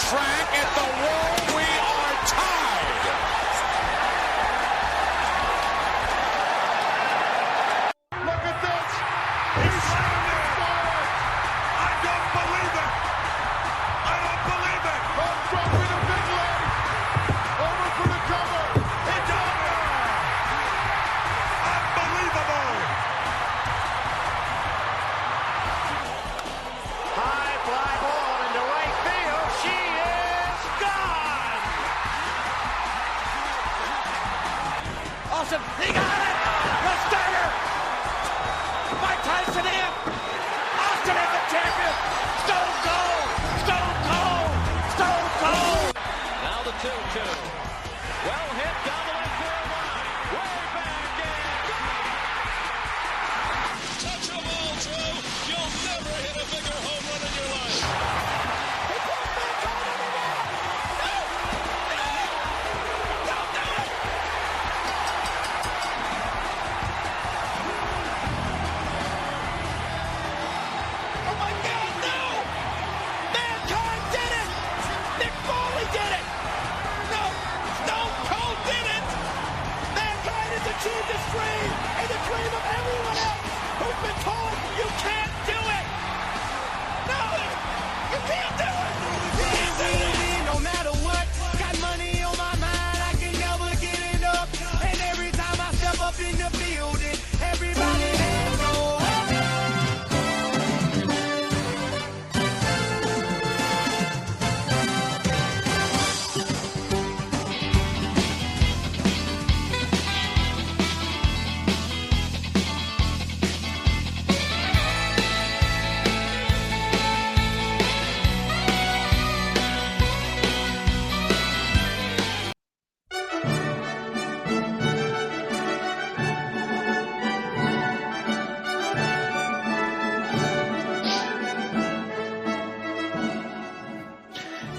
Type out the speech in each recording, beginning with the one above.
track at the World, we are tied. Look at this. He's slammed it. I don't believe it. I don't believe it. Armstrong with a big leg. Over for the cover. It's over. Unbelievable. High fly ball into right field. She is gone. Awesome. He got it. The starter. Mike Tyson in. Austin is the champion. Stone Cold. Stone Cold. Stone Cold. Now the 2-2. Well hit down the left field line. Way back in. Touch a ball, Drew. You'll never hit a bigger home run in your life. Oh my God, no! Mankind did it! Nick Foley did it! No, Stone Cold did it! Mankind has achieved his dream and the dream of everyone else who's been told you can't do it! No, you can't do it! You can't do it! No matter what, got money on my mind, I can never get enough. And every time I step up in the building, everybody hands go up.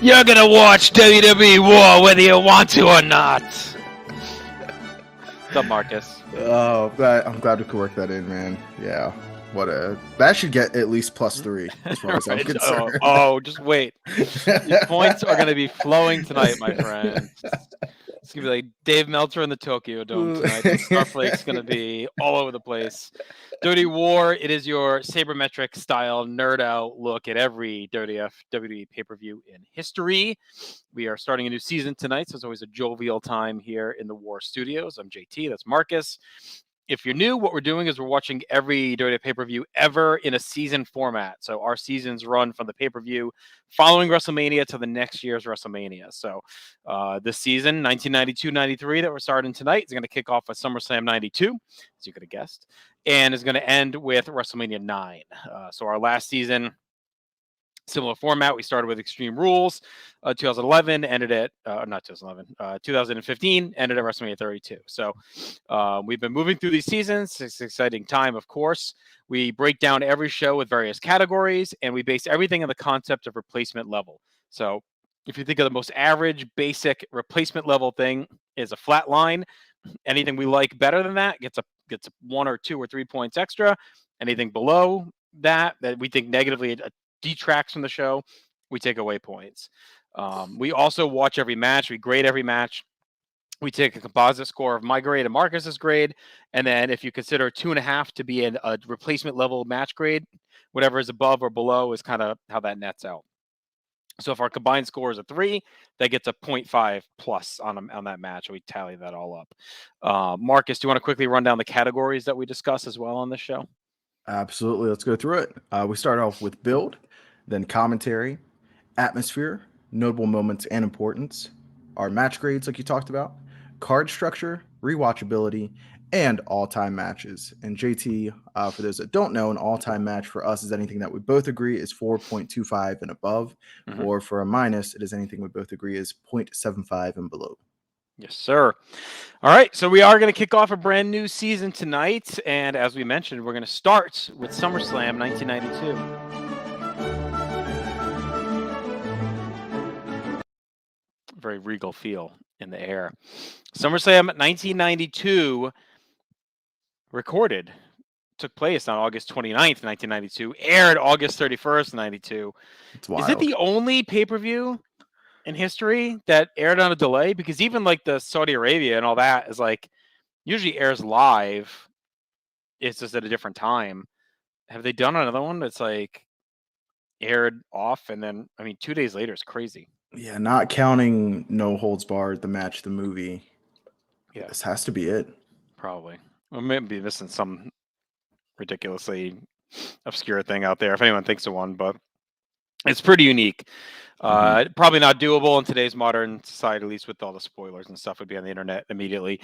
You're gonna watch WWE WAR whether you want to or not. What's up, Marcus? Oh, I'm glad we could work that in, man. Yeah. That should get at least +3 as far as I'm Right. concerned. Just wait. Your points are gonna be flowing tonight, my friend. It's gonna be like Dave Meltzer in the Tokyo Dome tonight. The Snowflake's gonna be all over the place. WWE WAR, it is your sabermetric style nerd out look at every WWE pay-per-view in history. We are starting a new season tonight, so it's always a jovial time here in the WAR studios. I'm JT, that's Marcus. If you're new, what we're doing is we're watching every WWE pay-per-view ever in a season format. So our seasons run from the pay-per-view following WrestleMania to the next year's WrestleMania. So this season, 1992-93, that we're starting tonight, is going to kick off with SummerSlam 92, as you could have guessed, and is going to end with WrestleMania 9. So our last season, similar format. We started with Extreme Rules, 2011, ended at, not 2011, 2015, ended at WrestleMania 32. So we've been moving through these seasons. It's an exciting time, of course. We break down every show with various categories, and we base everything on the concept of replacement level. So if you think of the most average, basic replacement level thing is a flat line. Anything we like better than that gets 1 or 2 or 3 points extra. Anything below that we think negatively detracts from the show, we take away points. We also watch every match. We grade every match. We take a composite score of my grade and Marcus's grade. And then if you consider 2.5 to be a replacement level match grade, whatever is above or below is kind of how that nets out. So if our combined score is a 3, that gets a 0.5 plus on that match. We tally that all up. Marcus, do you want to quickly run down the categories that we discuss as well on this show? Absolutely. Let's go through it. We start off with build, then commentary, atmosphere, notable moments and importance, our match grades like you talked about, card structure, rewatchability, and all-time matches. And JT, for those that don't know, an all-time match for us is anything that we both agree is 4.25 and above, or for a minus, it is anything we both agree is 0.75 and below. Yes, sir. All right, so we are going to kick off a brand new season tonight, and as we mentioned, we're going to start with SummerSlam 1992. Very regal feel in the air. SummerSlam 1992 took place on August 29th, 1992, aired August 31st, 92. It's wild. Is it the only pay-per-view in history that aired on a delay? Because even like the Saudi Arabia and all that is like usually airs live. It's just at a different time. Have they done another one that's like aired off and then 2 days later is crazy. Yeah, not counting No Holds Barred, the match, the movie. Yeah, This has to be it. probably. Well, maybe missing some ridiculously obscure thing out there if anyone thinks of one, but it's pretty unique. Probably not doable in today's modern society, at least with all the spoilers and stuff would be on the internet immediately.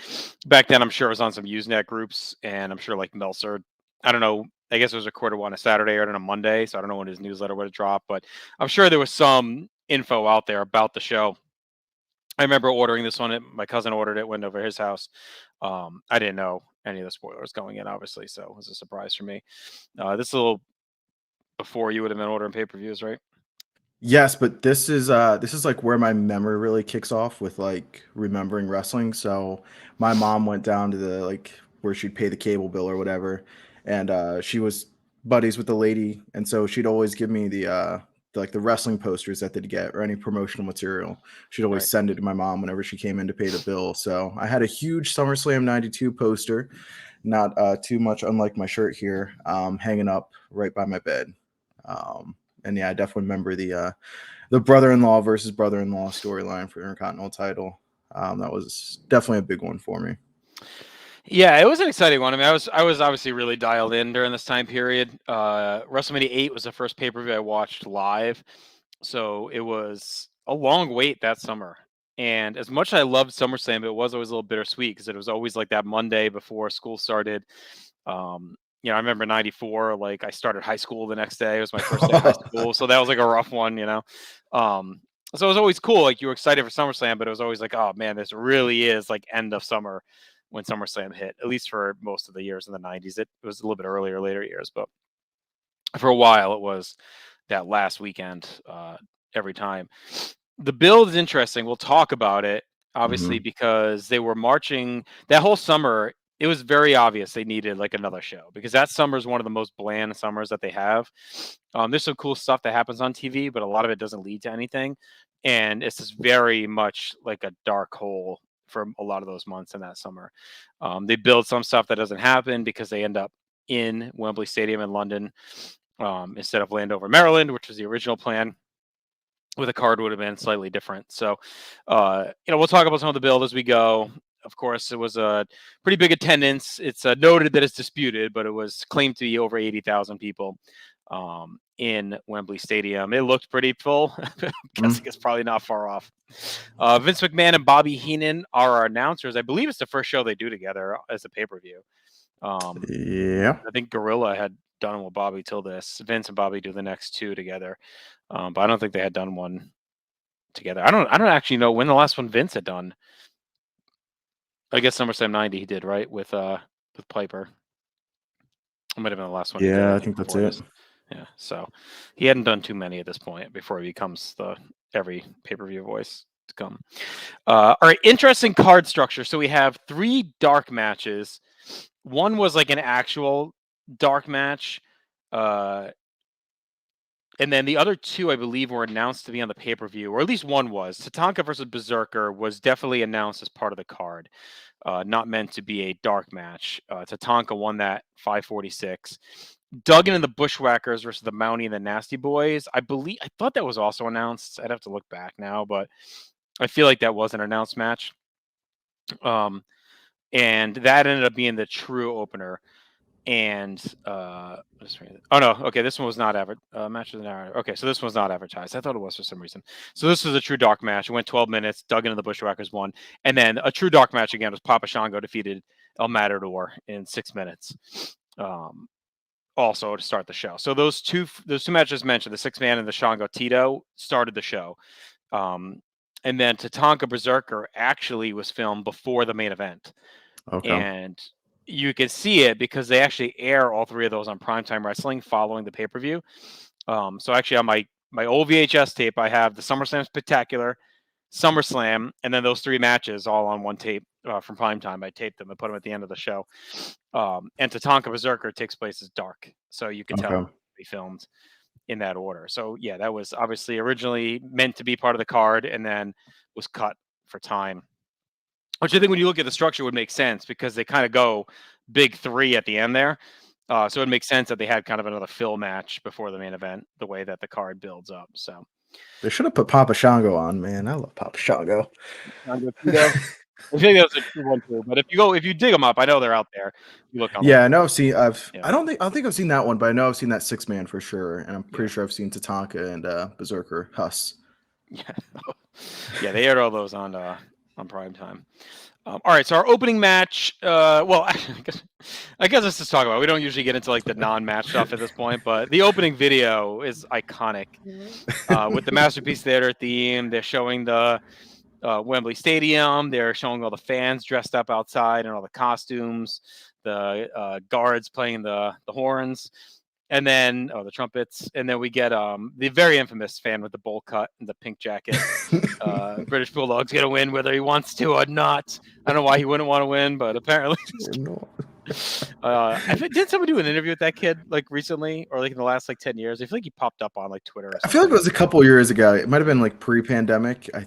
Back then, I'm sure it was on some Usenet groups, and I'm sure like Meltzer, I don't know, I guess it was recorded on a Saturday or on a Monday, so I don't know when his newsletter would have dropped, but I'm sure there was some info out there about the show. I remember ordering this one. My cousin ordered it, went over his house. I didn't know any of the spoilers going in, obviously, so it was a surprise for me. This is a little before you would have been ordering pay-per-views, right? Yes, but this is like where my memory really kicks off with like remembering wrestling. So my mom went down to the like where she'd pay the cable bill or whatever, and she was buddies with the lady, and so she'd always give me like the wrestling posters that they'd get or any promotional material. She'd always Right. send it to my mom whenever she came in to pay the bill. So I had a huge SummerSlam '92 poster, not too much unlike my shirt here, hanging up right by my bed. And yeah, I definitely remember the brother-in-law versus brother-in-law storyline for Intercontinental title. That was definitely a big one for me. Yeah, it was an exciting one. I was obviously really dialed in during this time period. WrestleMania 8 was the first pay-per-view I watched live, so it was a long wait that summer. And as much as I loved SummerSlam, it was always a little bittersweet because it was always like that Monday before school started. I remember '94. Like I started high school the next day. It was my first day of high school, so that was like a rough one. So it was always cool. Like you were excited for SummerSlam, but it was always like, oh man, this really is like end of summer when SummerSlam hit. At least for most of the years in the '90s, it was a little bit earlier, later years, but for a while it was that last weekend every time. The build is interesting. We'll talk about it, obviously, because they were marching that whole summer. It was very obvious they needed like another show because that summer is one of the most bland summers that they have. There's some cool stuff that happens on TV, but a lot of it doesn't lead to anything. And it's just very much like a dark hole for a lot of those months in that summer. They build some stuff that doesn't happen because they end up in Wembley Stadium in London instead of Landover, Maryland, which was the original plan. With a card would have been slightly different. So, we'll talk about some of the build as we go. Of course, it was a pretty big attendance. It's noted that it's disputed, but it was claimed to be over 80,000 people in Wembley Stadium. It looked pretty full. I'm guessing it's probably not far off. Vince McMahon and Bobby Heenan are our announcers. I believe it's the first show they do together as a pay-per-view. Yeah. I think Gorilla had done with Bobby till this. Vince and Bobby do the next two together. But I don't think they had done one together. I don't actually know when the last one Vince had done. I guess SummerSlam '90 he did, right? With Piper. It might have been the last one he did. Yeah, I think that's it. Yeah, so he hadn't done too many at this point before he becomes the every pay-per-view voice to come. All right, interesting card structure. So we have 3 dark matches. One was like an actual dark match. And then the other 2, I believe, were announced to be on the pay-per-view, or at least one was. Tatanka versus Berserker was definitely announced as part of the card, not meant to be a dark match. Tatanka won that 546. Duggan and the Bushwhackers versus the Mountie and the Nasty Boys. I thought that was also announced. I'd have to look back now, but I feel like that was an announced match. And that ended up being the true opener. And oh no, okay, this one was not match of the hour. Okay, so this one was not advertised. I thought it was for some reason. So this was a true dark match. It went 12 minutes. Duggan and the Bushwhackers won, and then a true dark match again was Papa Shango defeated El Matador in 6 minutes. Also to start the show. So those two matches mentioned, the 6-man and the Shango Tito, started the show. And then Tatanka Berserker actually was filmed before the main event. Okay. And you can see it because they actually air all 3 of those on Primetime Wrestling following the pay-per-view. So actually on my old VHS tape, I have the SummerSlam Spectacular, SummerSlam, and then those 3 matches all on one tape from Primetime. I taped them and put them at the end of the show. And Tatanka Berserker takes place as dark, so you can tell they filmed in that order. So yeah, that was obviously originally meant to be part of the card and then was cut for time. Which I think when you look at the structure would make sense because they kind of go big three at the end there. So it makes sense that they had kind of another fill match before the main event, the way that the card builds up. So They should have put Papa Shango on, man. I love Papa Shango. I think that was a true one too. But if you dig them up, I know they're out there. You look online. Yeah, I know I've seen Yeah. I don't think I've seen that one, but I know I've seen that 6-man for sure. And I'm pretty sure I've seen Tatanka and Berserker Huss. Yeah. Yeah, they aired all those on prime time. All right, so our opening match. Well, I guess let's just talk about it. We don't usually get into like the non-match stuff at this point, but the opening video is iconic with the Masterpiece Theater theme. They're showing the Wembley Stadium. They're showing all the fans dressed up outside and all the costumes. The guards playing the horns. And then, the trumpets. And then we get the very infamous fan with the bowl cut and the pink jacket. British Bulldog's going to win whether he wants to or not. I don't know why he wouldn't want to win, but apparently. I think, didn't someone do an interview with that kid like recently or like in the last like 10 years? I feel like he popped up on like Twitter or something. I feel like it was a couple years ago. It might have been like pre-pandemic. I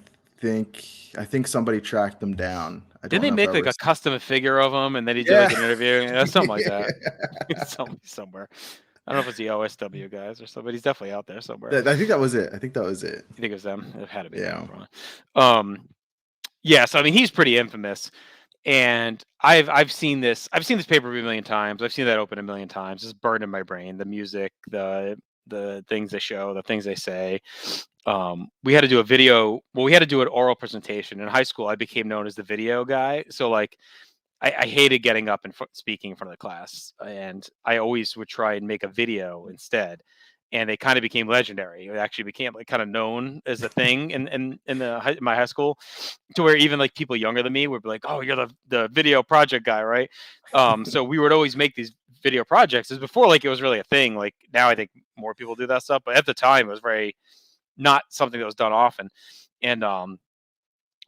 think somebody tracked them down. Didn't they make like a custom figure of him and then he did like an interview? Something like that. Somewhere. I don't know if it's the OSW guys or something, but he's definitely out there somewhere. I think that was it. You think it was them? It had to be. Yeah. Yeah. So I mean, he's pretty infamous, and I've seen this pay-per-view a million times. I've seen that open a million times. It's burned in my brain. The music, the things they show, the things they say. We had to do a video. Well, we had to do an oral presentation in high school. I became known as the video guy. So like. I hated getting up and speaking in front of the class, and I always would try and make a video instead. And they kind of became legendary. It actually became like kind of known as a thing in my high school, to where even like people younger than me would be like, "Oh, you're the video project guy, right?" So we would always make these video projects. As before, like it was really a thing. Like now, I think more people do that stuff, but at the time, it was very not something that was done often. And one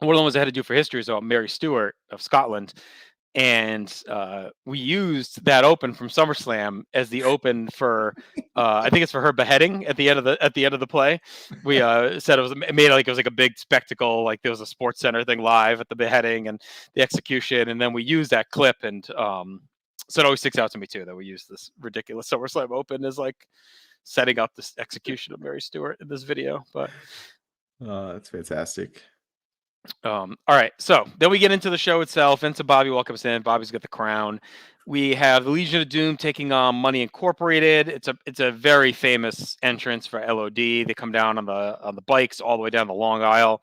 of the ones I had to do for history is about Mary Stuart of Scotland. And we used that open from SummerSlam as the open for I think it's for her beheading at the end of the play. We said it made like it was like a big spectacle, like there was a Sports Center thing live at the beheading and the execution, and then we used that clip, and so it always sticks out to me too that we used this ridiculous SummerSlam open as like setting up this execution of Mary Stuart in this video. But that's fantastic. All right, so then we get into the show itself. Into Bobby welcomes in. Bobby's got the crown. We have the Legion of Doom taking on Money Incorporated. It's a very famous entrance for LOD. They come down on the bikes all the way down the long aisle.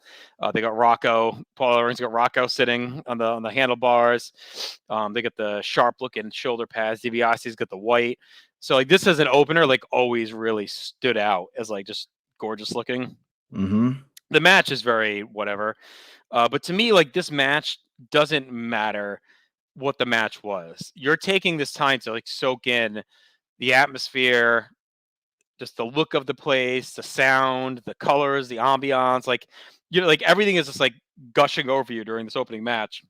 They got Rocco. Paul Ellerine's got Rocco sitting on the handlebars. They got the sharp looking shoulder pads. DiBiase's got the white. So like this as an opener, like always really stood out as like just gorgeous looking. Mm-hmm. The match is very whatever. But to me, like this match doesn't matter what the match was. You're taking this time to like soak in the atmosphere, just the look of the place, the sound, the colors, the ambiance. Like, you know, like everything is just like gushing over you during this opening match.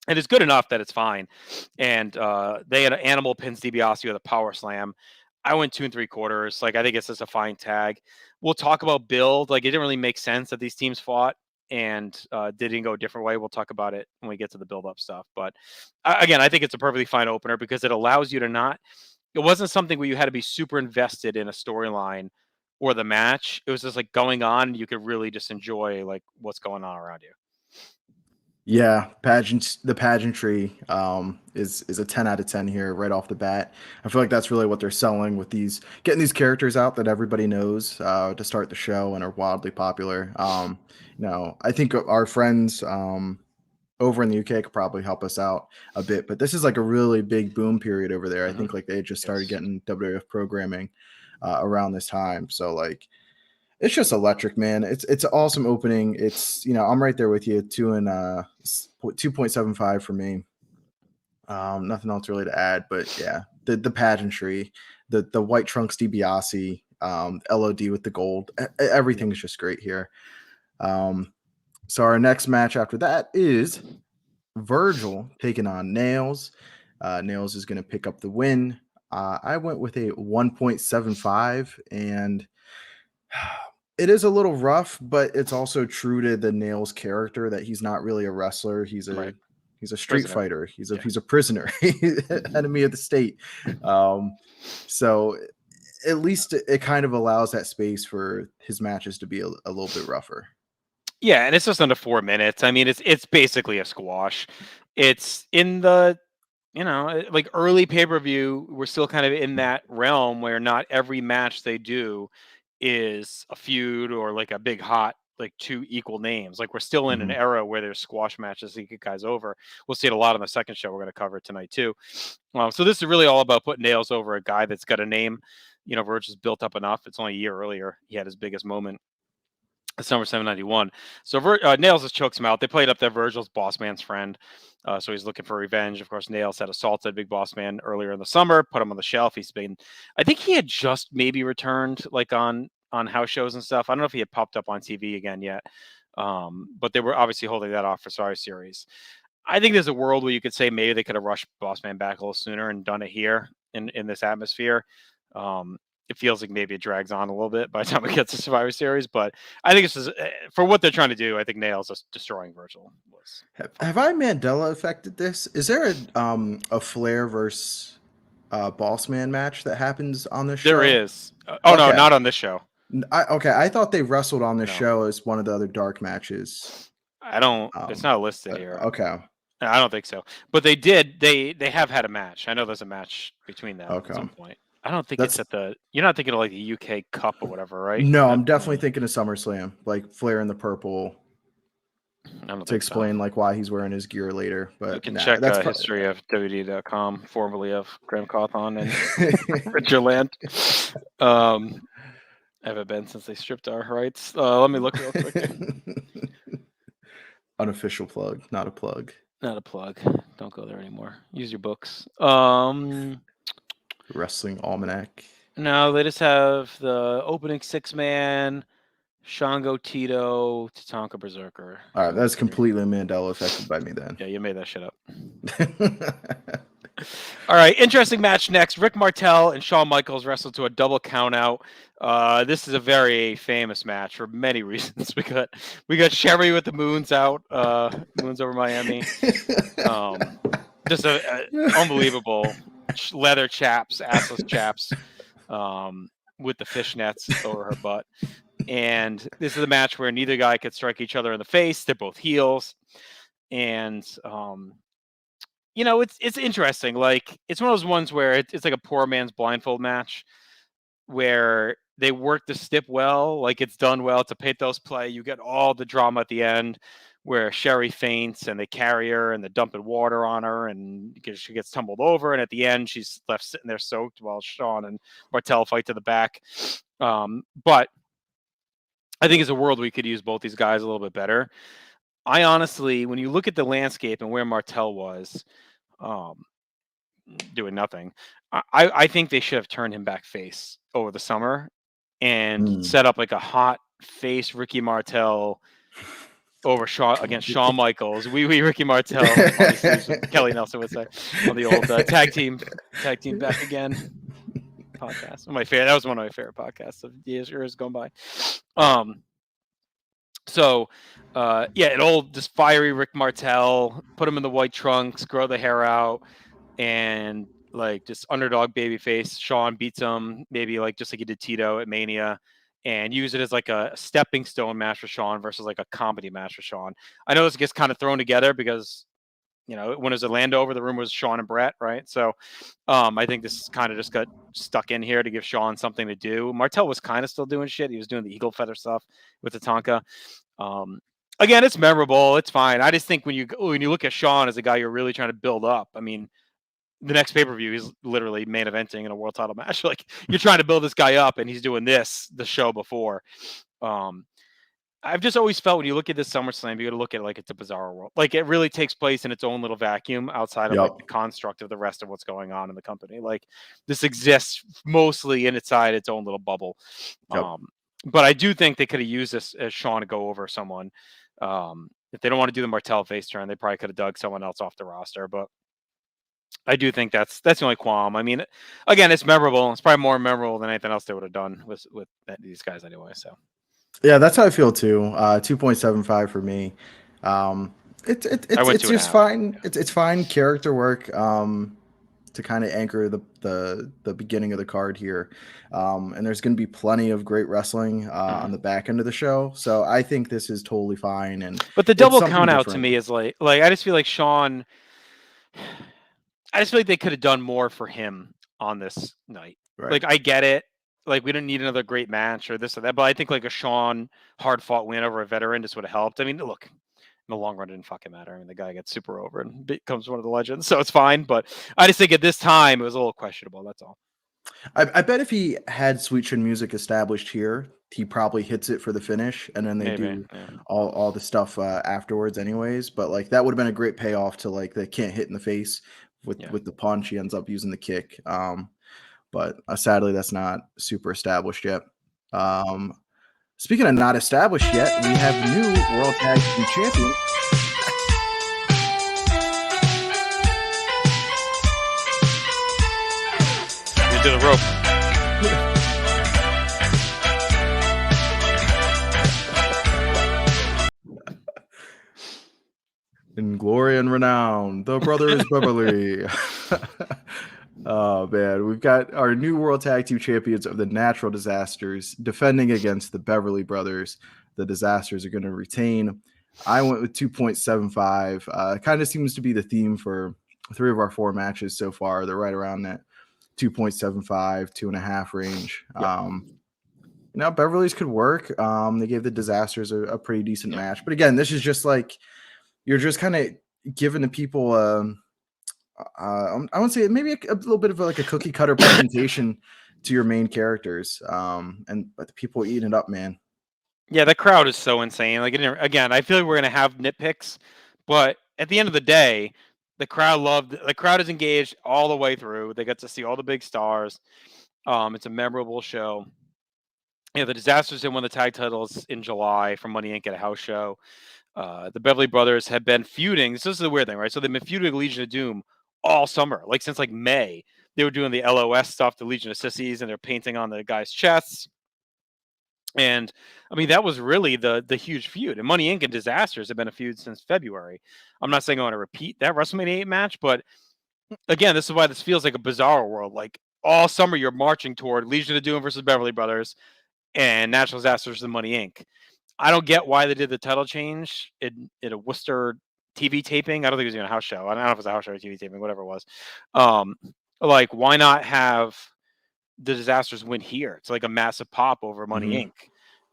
And it's good enough that it's fine. And they had an Animal pins DiBiase with a power slam. I went 2 3/4. Like, I think it's just a fine tag. We'll talk about build. Like, it didn't really make sense that these teams fought and didn't go a different way. We'll talk about it when we get to the build-up stuff. But again, I think it's a perfectly fine opener because it allows you to not. It wasn't something where you had to be super invested in a storyline or the match. It was just like going on, and you could really just enjoy like what's going on around you. Yeah, the pageantry is a 10 out of 10 here right off the bat. I feel like that's really what they're selling with getting these characters out that everybody knows to start the show and are wildly popular. I think our friends over in the UK could probably help us out a bit, but this is like a really big boom period over there. I think like they just started getting WWF programming around this time. So like, it's just electric, man. It's an awesome opening. It's, I'm right there with you. 2.75 for me. Nothing else really to add, but yeah, the pageantry, the white trunks DiBiase, LOD with the gold, everything is just great here. So our next match after that is Virgil taking on Nails. Nails is going to pick up the win. I went with a 1.75, and it is a little rough, but it's also true to the Nails character that he's not really a wrestler. He's a Right. street Prisoner. fighter. He's a prisoner, enemy of the state. So at least it kind of allows that space for his matches to be a little bit rougher. Yeah, and it's just under 4 minutes. I mean, it's basically a squash. It's in the like early pay-per-view, we're still kind of in that realm where not every match they do is a feud or like a big hot like two equal names. Like we're still in an Mhm. era where there's squash matches to get guys over. We'll see it a lot on the second show we're going to cover tonight too. So this is really all about putting Nails over a guy that's got a name. Virgil is built up enough. It's only a year earlier he had his biggest moment. SummerSlam '91. So Nails just chokes him out. They played up that Virgil's boss man's friend. So he's looking for revenge. Of course, Nails had assaulted Big Boss Man earlier in the summer, put him on the shelf. I think he had just maybe returned like on house shows and stuff. I don't know if he had popped up on TV again yet. But they were obviously holding that off for Survivor Series. I think there's a world where you could say maybe they could have rushed Boss Man back a little sooner and done it here in this atmosphere. It feels like maybe it drags on a little bit by the time it gets to Survivor Series, but I think it's just for what they're trying to do. I think Nails just destroying Virgil was. Have I Mandela affected this? Is there a Flair versus Boss Man match that happens on this show? There is. No, Okay. not on this show. I thought they wrestled on this No. show as one of the other dark matches. I don't. It's not listed here. Okay. I don't think so. But they did. They have had a match. I know there's a match between them at some point. I don't think it's at the. You're not thinking of like the UK Cup or whatever, right? No, I'm definitely thinking of SummerSlam, like Flair in the purple. To explain like why he's wearing his gear later, but you can check the history of WWE.com, formerly of Graham Cawthon and Richard Land. Haven't been since they stripped our rights. Let me look real quick. Unofficial plug, not a plug. Not a plug. Don't go there anymore. Use your books. Wrestling Almanac. No, they just have the opening 6-man, Shango Tito, Tatanka Berserker. All right, that's completely Mandela affected by me then. Yeah, you made that shit up. All right, interesting match next. Rick Martel and Shawn Michaels wrestled to a double countout. This is a very famous match for many reasons. We got Sherry with the moons out, moons over Miami. Just a unbelievable leather chaps, assless chaps, with the fishnets over her butt. And this is a match where neither guy could strike each other in the face. They're both heels, and it's interesting. Like it's one of those ones where it's like a poor man's blindfold match, where they work the stip well, like it's done well. It's a pathos play. You get all the drama at the end, where Sherry faints and they carry her and they're dumping water on her and she gets tumbled over. And at the end, she's left sitting there soaked while Shawn and Martel fight to the back. But I think it's a world we could use both these guys a little bit better. I honestly, when you look at the landscape and where Martel was doing nothing, I think they should have turned him back face over the summer and set up like a hot face Ricky Martel over against Shawn Michaels. Wee Ricky Martel, obviously, Kelly Nelson would say, on the old tag team back again podcast. That was one of my favorite podcasts of years gone by. An old just fiery Rick Martel, put him in the white trunks, grow the hair out, and like just underdog babyface. Shawn beats him, maybe like just like he did Tito at Mania, and use it as like a stepping stone match for Shawn versus like a comedy match for Shawn. I know this gets kind of thrown together because when it was Orlando over, the rumor was Shawn and Brett, right? So I think this kind of just got stuck in here to give Shawn something to do. Martel was kind of still doing shit. He was doing the eagle feather stuff with Tatanka. Again, it's memorable. It's fine. I just think when you look at Shawn as a guy you're really trying to build up, I mean, the next pay-per-view, he's literally main eventing in a world title match. Like you're trying to build this guy up and he's doing the show before. I've just always felt when you look at this SummerSlam, you got to look at it like it's a bizarre world. Like it really takes place in its own little vacuum outside of like the construct of the rest of what's going on in the company. Like this exists mostly inside its own little bubble. But I do think they could have used this as Shawn to go over someone. If they don't want to do the Martel face turn, they probably could have dug someone else off the roster. But I do think that's the only qualm. I mean, again, it's memorable. It's probably more memorable than anything else they would have done with these guys anyway. So Yeah, that's how I feel too. 2.75 for me. I went It's two and a just half. fine. It's fine character work. To kind of anchor the beginning of the card here. And there's going to be plenty of great wrestling on the back end of the show. So I think this is totally fine. And But the it's double something count out to different. me is like I just feel like Sean. I just feel like they could have done more for him on this night. Right. Like I get it. Like we didn't need another great match or this or that, but I think like a Sean hard fought win over a veteran just would have helped. I mean, look, in the long run, it didn't fucking matter. I mean, the guy gets super over and becomes one of the legends, so it's fine. But I just think at this time it was a little questionable. That's all. I bet if he had Sweet Chin Music established here, he probably hits it for the finish, and then they Maybe. do Yeah. all the stuff afterwards, anyways. But like that would have been a great payoff to like the can't hit in the face with the punch. He ends up using the kick. But sadly, that's not super established yet. Speaking of not established yet, we have new World Tag Team Champion. To the rope. In glory and renown, the brothers Beverly. Oh man, we've got our new World Tag Team Champions of the Natural Disasters defending against the Beverly Brothers. The Disasters are going to retain. I went with 2.75. Kind of seems to be the theme for 3 of our 4 matches so far. They're right around that 2.75, 2.5 range. Now Beverly's could work. They gave the Disasters a pretty decent match, but again, this is just like you're just kind of giving the people. I want to say maybe a little bit of like a cookie cutter presentation to your main characters, but the people eating it up, man. Yeah, the crowd is so insane. Like again, I feel like we're gonna have nitpicks, but at the end of the day, the crowd is engaged all the way through. They get to see all the big stars. It's a memorable show. Yeah, the Disasters had won the tag titles in July from Money Inc. at a house show. The Beverly Brothers have been feuding. This is the weird thing, right? So they've been feuding with Legion of Doom all summer, like since like May. They were doing the LOS stuff, the Legion of Sissies, and they're painting on the guys' chests. And I mean, that was really the huge feud. And Money Inc. and Disasters have been a feud since February. I'm not saying I want to repeat that WrestleMania 8 match, but again, this is why this feels like a bizarre world. Like all summer, you're marching toward Legion of Doom versus Beverly Brothers and Natural Disasters and Money Inc. I don't get why they did the title change in a Worcester TV taping. I don't think it was even a house show. I don't know if it was a house show or TV taping, whatever it was. Like, why not have the Disasters win here? It's like a massive pop over Money Inc.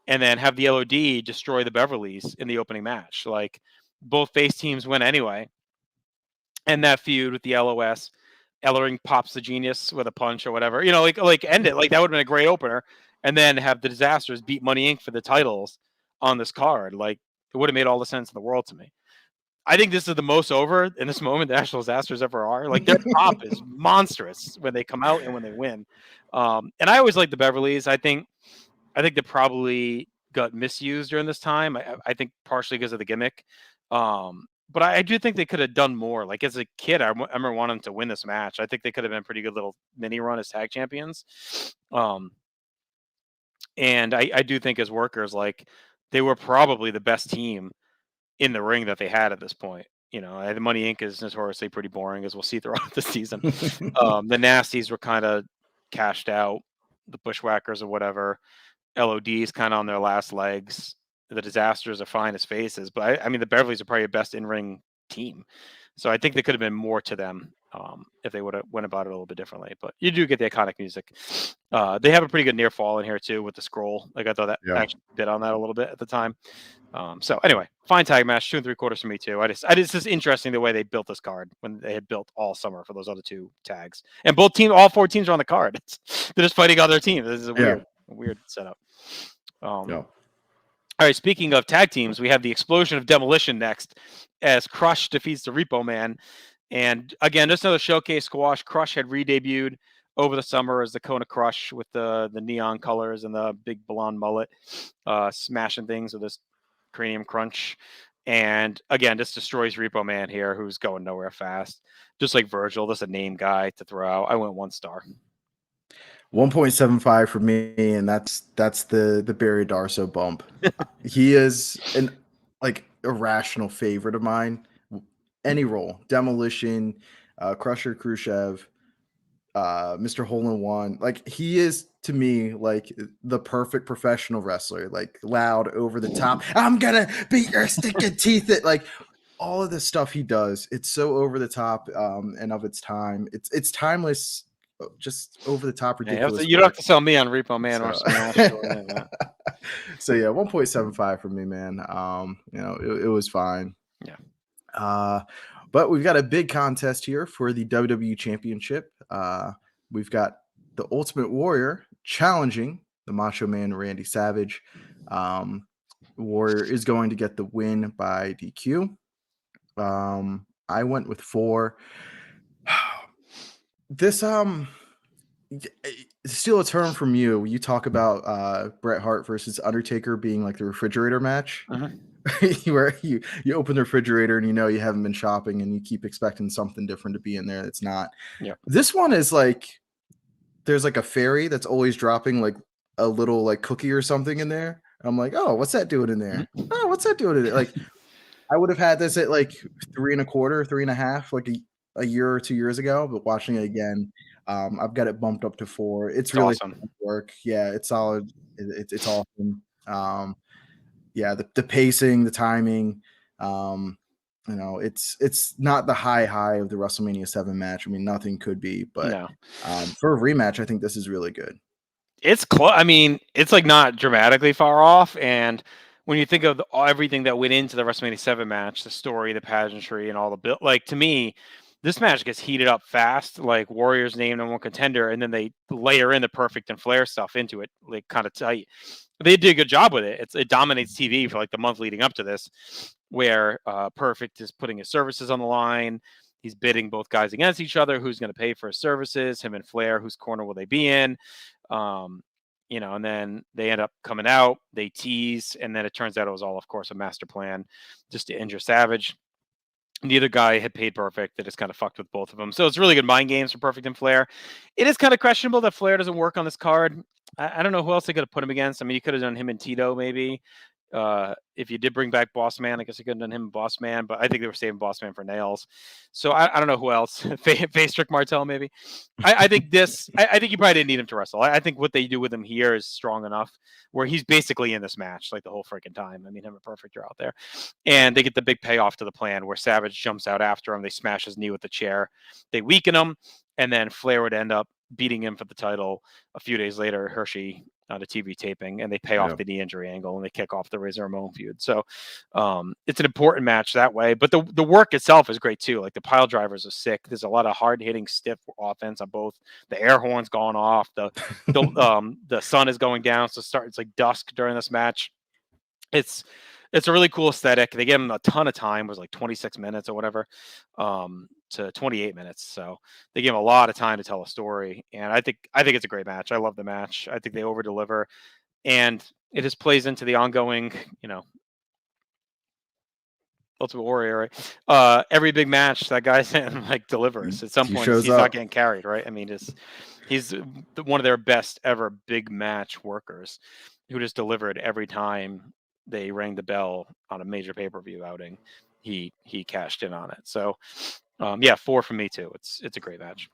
And then have the LOD destroy the Beverlys in the opening match. Like, both face teams win anyway. And that feud with the LOS, Ellering pops the Genius with a punch or whatever. You know, like end it. Like, that would have been a great opener. And then have the Disasters beat Money Inc. for the titles on this card. Like, it would have made all the sense in the world to me. I think this is the most over in this moment the National Disasters ever are. Like, their pop is monstrous when they come out and when they win. And I always like the Beverlys. I think they probably got misused during this time. I think partially because of the gimmick. But I do think they could have done more. Like, as a kid, I remember wanting to win this match. I think they could have been a pretty good little mini run as tag champions. And I do think as workers, like, they were probably the best team in the ring that they had at this point. You know, the Money Inc. is notoriously pretty boring, as we'll see throughout the season. The Nasties were kind of cashed out. The Bushwhackers or whatever. LOD's kind of on their last legs. The Disasters are fine as faces, but I mean, the Beverlys are probably the best in-ring team. So I think there could have been more to them if they would have went about it a little bit differently. But you do get the iconic music. They have a pretty good near fall in here too with the scroll. Like, I thought that actually bit on that a little bit at the time. So anyway, fine tag match, 2 3/4 for me too. It's just interesting the way they built this card when they had built all summer for those other 2 tags, and all 4 teams are on the card. They're just fighting other teams. This is a weird setup. All right, speaking of tag teams, we have the Explosion of Demolition next as Crush defeats the Repo Man. And again, just another showcase squash. Crush had re-debuted over the summer as the Kona Crush with the neon colors and the big blonde mullet, smashing things with this cranium crunch. And again, just destroys Repo Man here, who's going nowhere fast. Just like Virgil, just a name guy to throw out. I went 1 star. 1.75 for me, and that's the Barry Darso bump. He is an irrational favorite of mine. Any role, Demolition, Crusher Khrushchev, Mr. Hole in One. Like, he is to me like the perfect professional wrestler, like loud, over the top. I'm gonna beat your stinking teeth. Like all of the stuff he does, it's so over the top and of its time. It's timeless, just over the top, ridiculous. You don't have to sell me on Repo Man or So, Smash or anything like that. so yeah, 1.75 for me, man. It was fine. Yeah. But we've got a big contest here for the WWE Championship. We've got the Ultimate Warrior challenging the Macho Man Randy Savage. Warrior is going to get the win by DQ. I went with 4. This steal a term from you. You talk about Bret Hart versus Undertaker being like the refrigerator match. Where you open the refrigerator and you haven't been shopping and you keep expecting something different to be in there that's not. Yeah. This one is like there's like a fairy that's always dropping like a little like cookie or something in there. I'm like, oh, what's that doing in there? Oh, what's that doing in it? Like, I would have had this at like 3.25, 3.5, like a year or 2 years ago, but watching it again, I've got it bumped up to 4. It's really awesome. Work. Yeah, it's solid. It's awesome. Yeah, the pacing, the timing, it's not the high of the WrestleMania 7 match. I mean, nothing could be, but No. For a rematch, I think this is really good. It's close. I mean, it's like not dramatically far off. And when you think of everything that went into the WrestleMania 7 match, the story, the pageantry, and all the build, like to me, this match gets heated up fast. Like Warriors named number 1 contender, and then they layer in the Perfect and Flair stuff into it, like kind of tight. They did a good job with it. It dominates TV for like the month leading up to this, where Perfect is putting his services on the line. He's bidding both guys against each other. Who's going to pay for his services? Him and Flair. Whose corner will they be in? And then they end up coming out. They tease, and then it turns out it was all, of course, a master plan just to injure Savage. Neither guy had paid Perfect. That just kind of fucked with both of them. So it's really good mind games for Perfect and Flair. It is kind of questionable that Flair doesn't work on this card. I don't know who else they could have put him against. I mean, you could have done him and Tito maybe. If you did bring back Boss Man, I guess you could have done him and Boss Man, but I think they were saving Boss Man for Nails. So I don't know who else. Face Rick Martel maybe. I think I think you probably didn't need him to wrestle. I think what they do with him here is strong enough where he's basically in this match like the whole freaking time. I mean, him and Perfect are out there, and they get the big payoff to the plan where Savage jumps out after him. They smash his knee with the chair. They weaken him, and then Flair would end up beating him for the title a few days later. Hershey on a TV taping, and they pay off the knee injury angle and they kick off the Razor Ramon feud. So it's an important match that way, but the work itself is great too. Like the pile drivers are sick. There's a lot of hard hitting stiff offense on both. The air horn's gone off. The sun is going down. So it's like dusk during this match. It's a really cool aesthetic. They gave him a ton of time. It was like 26 minutes or whatever, to 28 minutes. So they gave him a lot of time to tell a story. And I think it's a great match. I love the match. I think they over deliver, and it just plays into the ongoing, Ultimate Warrior, right? Every big match that guy's in like delivers. At some point, he's not getting carried, right? I mean, he's one of their best ever big match workers who just delivered every time they rang the bell on a major pay-per-view outing. He cashed in on it. So 4 for me too. It's a great match.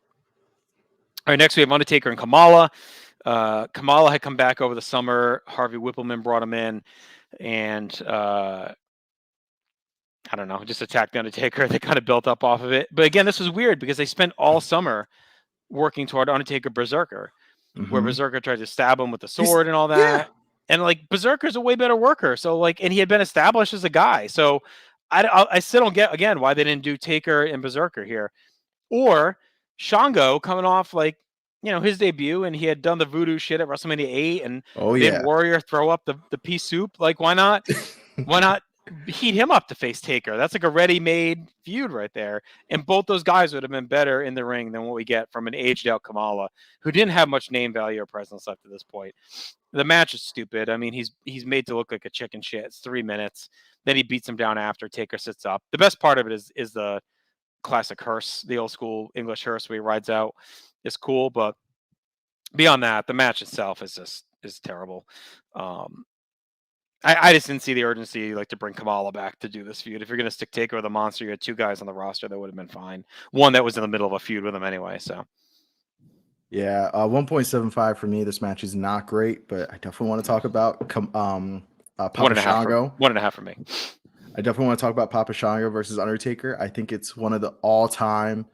All right, next we have Undertaker and Kamala. Kamala had come back over the summer. Harvey Whippleman brought him in, and I don't know, just attacked the Undertaker. They kind of built up off of it. But again, this was weird because they spent all summer working toward Undertaker Berserker, where Berserker tried to stab him with the sword and all that. Yeah. And like Berserker's a way better worker. So like, and he had been established as a guy. So I still don't get again why they didn't do Taker and Berserker here, or Shango coming off like his debut, and he had done the voodoo shit at WrestleMania 8, and made Warrior throw up the pea soup. Like why not? Why not heat him up to face Taker. That's like a ready-made feud right there. And both those guys would have been better in the ring than what we get from an aged-out Kamala, who didn't have much name value or presence left at this point. The match is stupid. I mean, he's made to look like a chicken shit. It's 3 minutes. Then he beats him down after. Taker sits up. The best part of it is the classic hearse, the old school English hearse where he rides out. It's cool, but beyond that, the match itself is terrible. I just didn't see the urgency like to bring Kamala back to do this feud. If you're gonna stick Taker with a monster, you had 2 guys on the roster that would have been fine. One that was in the middle of a feud with him anyway. So Yeah, 1.75 for me. This match is not great, but I definitely want to talk about Papa Shango. 1.5 for me. I definitely want to talk about Papa Shango versus Undertaker. I think it's one of the all-time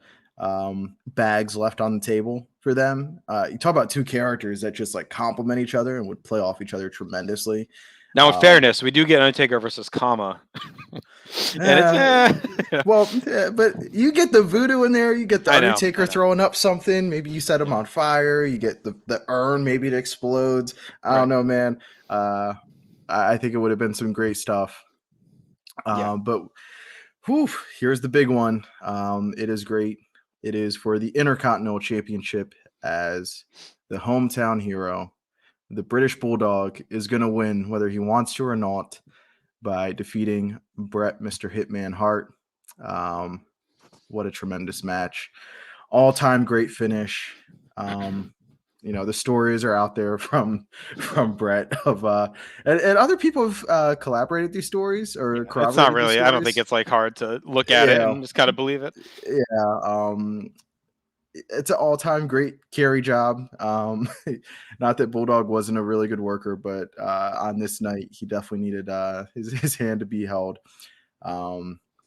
bags left on the table for them. You talk about 2 characters that just like complement each other and would play off each other tremendously. Now, in fairness, we do get Undertaker versus Kama. Well, but you get the voodoo in there. You get the Undertaker throwing up something. Maybe you set him on fire. You get the urn. Maybe it explodes. I don't know, man. I think it would have been some great stuff. But here's the big one. It is great. It is for the Intercontinental Championship as the hometown hero. The British Bulldog is going to win whether he wants to or not by defeating Bret, Mr. Hitman Hart. What a tremendous match. All-time great finish. The stories are out there from Bret of and other people have collaborated these stories or it's not really. I don't think it's like hard to look at it and just kind of believe it. Yeah. It's an all-time great carry job. Not that Bulldog wasn't a really good worker, but on this night he definitely needed his hand to be held.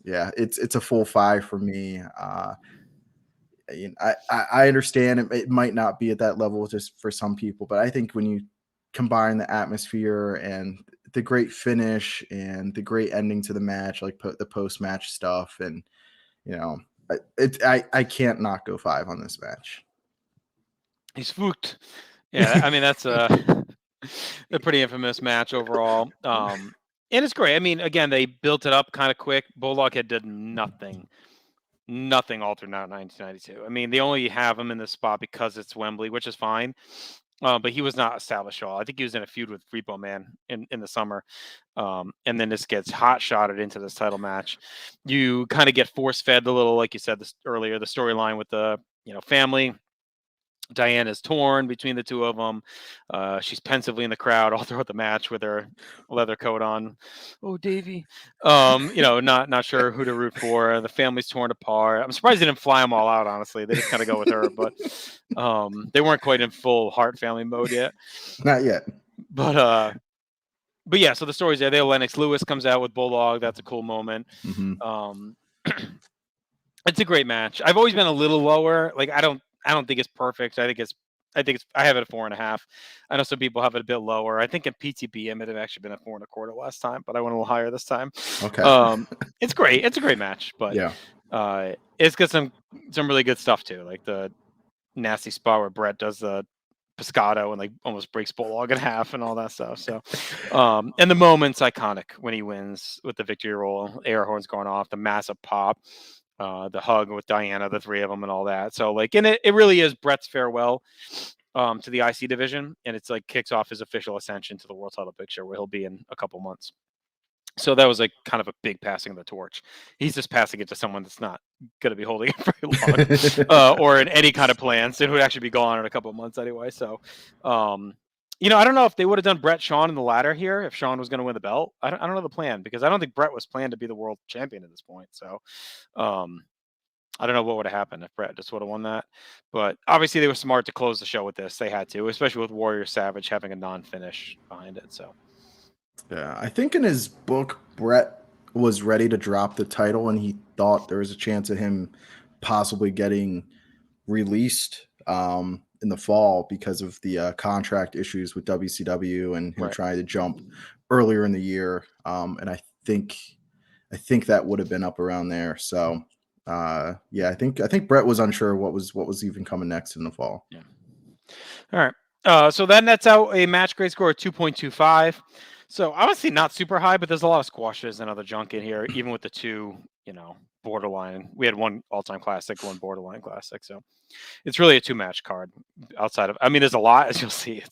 It's a full 5 for me. I understand it might not be at that level just for some people, but I think when you combine the atmosphere and the great finish and the great ending to the match, like the post-match stuff, and I can't not go 5 on this match. He's spooked. Yeah, I mean that's a pretty infamous match overall. And it's great. I mean, again, they built it up kind of quick. Bulldog had did nothing altered now in 1992. I mean, they only have him in this spot because it's Wembley, which is fine. But he was not established at all. I think he was in a feud with Repo Man in the summer. And then this gets hot shotted into this title match. You kind of get force fed a little, like you said earlier, the storyline with the family. Diana's torn between the 2 of them. She's pensively in the crowd all throughout the match with her leather coat on. Oh, Davey. Not sure who to root for. The family's torn apart. I'm surprised they didn't fly them all out, honestly. They just kind of go with her, but they weren't quite in full Hart family mode yet. Not yet. But yeah, so the story's there. Lennox Lewis comes out with Bulldog. That's a cool moment. Mm-hmm. It's a great match. I've always been a little lower. Like I don't think it's perfect. I think I have it at 4.5. I know some people have it a bit lower. I think in PTB it might have actually been a 4.25 last time, but I went a little higher this time. Okay. It's great. It's a great match, but it's got some really good stuff too, like the nasty spot where Bret does the Pescado and like almost breaks Bulldog in half and all that stuff. So, and the moment's iconic when he wins with the victory roll, air horns going off, the massive pop. The hug with Diana, the 3 of them, and all that. So, like, and it really is Bret's farewell to the IC division, and it's like kicks off his official ascension to the world title picture, where he'll be in a couple months. So that was like kind of a big passing of the torch. He's just passing it to someone that's not going to be holding it very long, or in any kind of plans. It would actually be gone in a couple of months anyway. So, I don't know if they would have done Bret Shawn in the ladder here if Shawn was going to win the belt. I don't know the plan because I don't think Bret was planned to be the world champion at this point. So I don't know what would have happened if Bret just would have won that. But obviously they were smart to close the show with this. They had to, especially with Warrior Savage having a non-finish behind it. So yeah, I think in his book, Bret was ready to drop the title and he thought there was a chance of him possibly getting released in the fall because of the contract issues with WCW and him trying to jump earlier in the year. And I think that would have been up around there. So I think Bret was unsure what was even coming next in the fall. Yeah. All right. So then that's out a match grade score of 2.25. So obviously not super high, but there's a lot of squashes and other junk in here, even with the two, borderline. We had one all-time classic, one borderline classic. So it's really a two-match card outside of, there's a lot, as you'll see.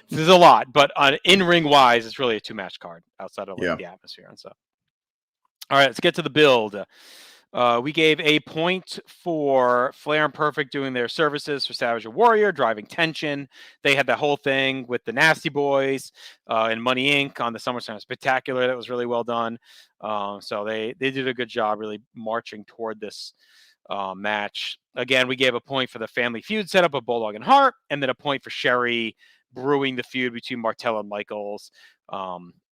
There's a lot, but on in-ring wise, it's really a two-match card outside of the atmosphere and stuff. All right, let's get to the build. We gave a point for Flair and Perfect doing their services for Savage and Warrior, driving tension. They had that whole thing with the Nasty Boys and Money Inc. on the SummerSlam Spectacular. That was really well done. So they did a good job really marching toward this match. Again, we gave a point for the Family Feud setup of Bulldog and Hart, and then a point for Sherry brewing the feud between Martel and Michaels.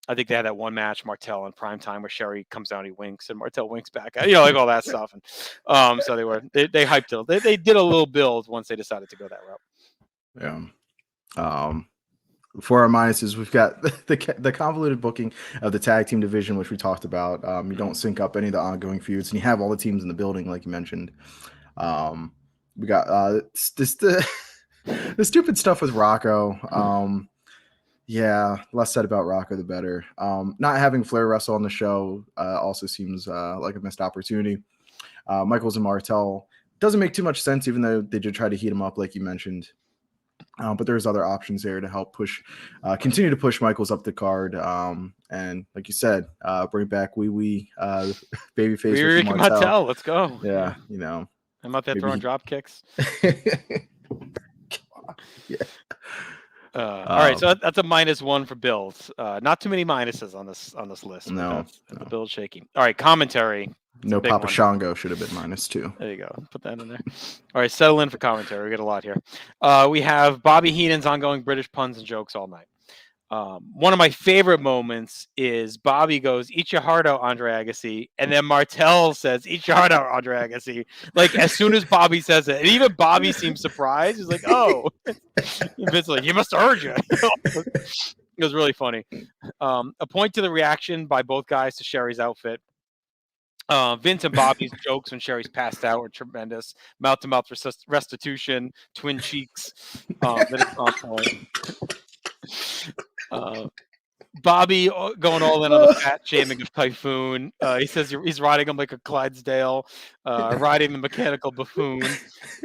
I think they had that one match, Martel in prime time, where Sherry comes down, he winks, and Martel winks back. Like all that stuff. And so they hyped it. They did a little build once they decided to go that route. Yeah. For our minuses, we've got the convoluted booking of the tag team division, which we talked about. You don't sync up any of the ongoing feuds, and you have all the teams in the building, like you mentioned. We got the stupid stuff with Rocco. Yeah, less said about Rocco, the better. Not having Flair wrestle on the show also seems like a missed opportunity. Michaels and Martel doesn't make too much sense, even though they did try to heat him up, like you mentioned. But there's other options there to help continue to push Michaels up the card. And like you said, bring back babyface Ricky Martel. Let's go. Yeah, I'm out there throwing drop kicks. Yeah. All right, so that's a -1 for builds. Not too many minuses on this list. No. The build shaky. All right, commentary. No Papa Shango should have been -2. There you go. Put that in there. All right, settle in for commentary. We get a lot here. We have Bobby Heenan's ongoing British puns and jokes all night. One of my favorite moments is Bobby goes, "Eat your heart out, Andre Agassi," and then Martel says, "Eat your heart out, Andre Agassi." Like as soon as Bobby says it, and even Bobby seems surprised. He's like, "Oh," Vince like, "You must have heard you." It was really funny. A point to the reaction by both guys to Sherry's outfit. Vince and Bobby's jokes when Sherry's passed out were tremendous. Mouth-to-mouth restitution, twin cheeks. That is on point. Bobby going all in on the fat shaming of Typhoon. He says he's riding him like a Clydesdale, riding the mechanical buffoon.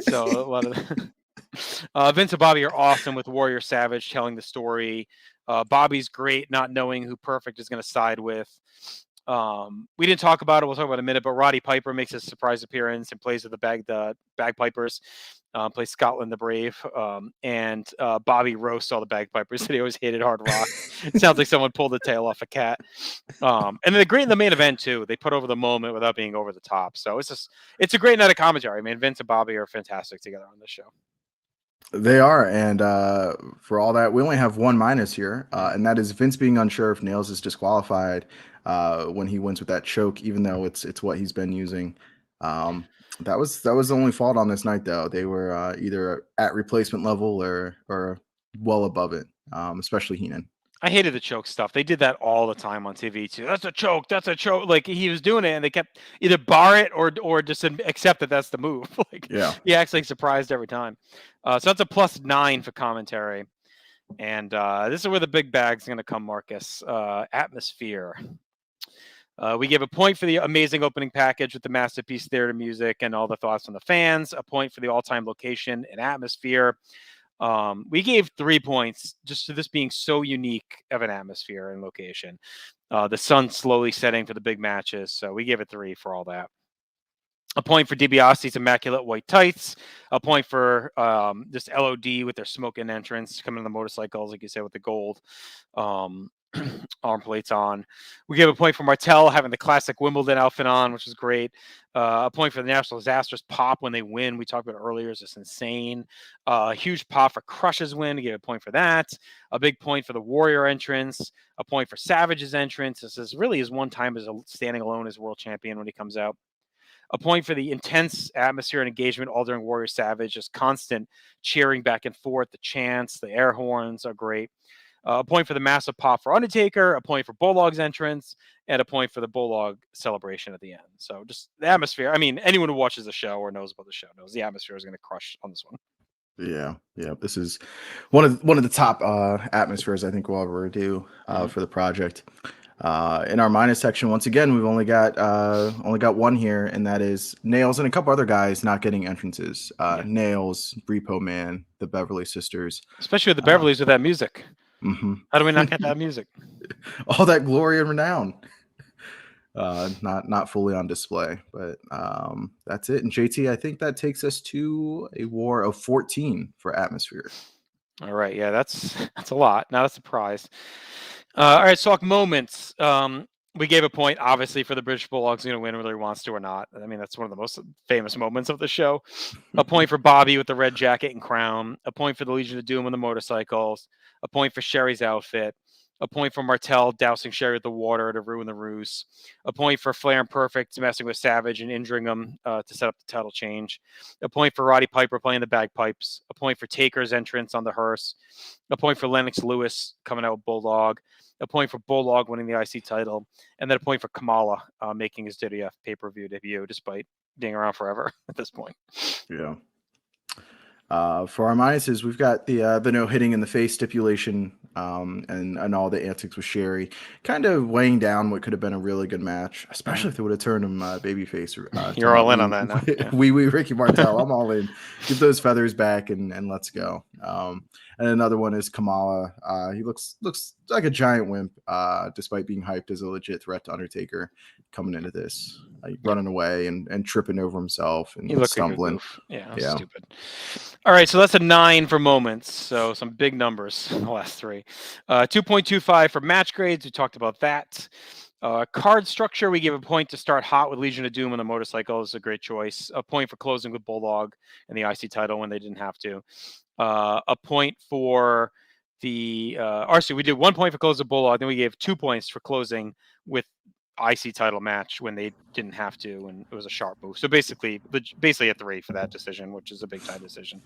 So a lot of Vince and Bobby are awesome with Warrior Savage telling the story. Bobby's great not knowing who Perfect is going to side with. We didn't talk about it. We'll talk about it in a minute, but Roddy Piper makes a surprise appearance and plays with the bagpipers. Plays Scotland the Brave, and Bobby roasts all the bagpipers that he always hated hard rock. It sounds like someone pulled the tail off a cat. And then they're great in the main event too. They put over the moment without being over the top. So it's a great night of commentary. I mean, Vince and Bobby are fantastic together on this show. They are, and for all that, we only have one minus here, and that is Vince being unsure if Nails is disqualified when he wins with that choke, even though it's what he's been using. That was the only fault on this night, though. They were either at replacement level or well above it, especially Heenan. I hated the choke stuff. They did that all the time on TV too. That's a choke. That's a choke. Like he was doing it, and they kept either bar it or just accept that that's the move. He acts like surprised every time. So that's a +9 for commentary, and this is where the big bag's going to come, Marcus. Atmosphere. We give a point for the amazing opening package with the masterpiece theater music and all the thoughts from the fans. A point for the all-time location and atmosphere. We gave 3 points just to this being so unique of an atmosphere and location. The sun slowly setting for the big matches. So we gave it 3 for all that. A point for DiBiase's immaculate white tights. A point for just LOD with their smoking entrance coming on the motorcycles, like you said, with the gold arm plates on. We gave a point for Martel having the classic Wimbledon outfit on, which is great. A point for the National Disasters pop when they win. We talked about it earlier. It's just insane. A huge pop for Crush's win. We gave a point for that. A big point for the Warrior entrance. A point for Savage's entrance. This is really his one time as standing alone as world champion when he comes out. A point for the intense atmosphere and engagement all during Warrior Savage. Just constant cheering back and forth. The chants, the air horns are great. A point for the massive pop for Undertaker, a point for Bulldog's entrance, and a point for the Bulldog celebration at the end. So just the atmosphere. I mean, anyone who watches the show or knows about the show knows the atmosphere is going to crush on this one. Yeah, yeah. This is one of the top atmospheres I think we'll ever do for the project. In our minus section, once again, we've only got one here, and that is Nails and a couple other guys not getting entrances. Nails, Repo Man, the Beverly Sisters, Especially with the Beverlys with that music. mhm. How do we not get that music? All that glory and renown. Not fully on display, but that's it. And JT, I think that takes us to a war of 14 for atmosphere. All right, yeah, that's a lot. Not a surprise. All right, Salk moments. We gave a point, obviously, for the British Bulldog's going to win whether he wants to or not. I mean, that's one of the most famous moments of the show. A point for Bobby with the red jacket and crown. A point for the Legion of Doom on the motorcycles. A point for Sherry's outfit. A point for Martel dousing Sherry with the water to ruin the ruse. A point for Flair and Perfect messing with Savage and injuring him to set up the title change. A point for Roddy Piper playing the bagpipes. A point for Taker's entrance on the hearse. A point for Lennox Lewis coming out with Bulldog. A point for Bulldog winning the IC title. And then a point for Kamala making his WWF pay-per-view debut despite being around forever at this point. Yeah. For our minuses, we've got the no hitting in the face stipulation and all the antics with Sherry, kind of weighing down what could have been a really good match, especially if they would have turned him babyface. You're all in on that now. Yeah. We Ricky Martel. I'm all in. Give those feathers back and let's go. And another one is Kamala. He looks like a giant wimp, despite being hyped as a legit threat to Undertaker coming into this, like running away and tripping over himself and stumbling. Like yeah, stupid. All right, so that's a 9 for moments. So some big numbers in the last 3. 2.25 for match grades. We talked about that. Card structure, we give a point to start hot with Legion of Doom on the motorcycle. Is a great choice. A point for closing with Bulldog and the IC title when they didn't have to. A point for the RC. We did 1 point for closing Bulldog. Then we gave 2 points for closing with IC title match when they didn't have to, and it was a sharp move. So basically a 3 for that decision, which is a big time decision.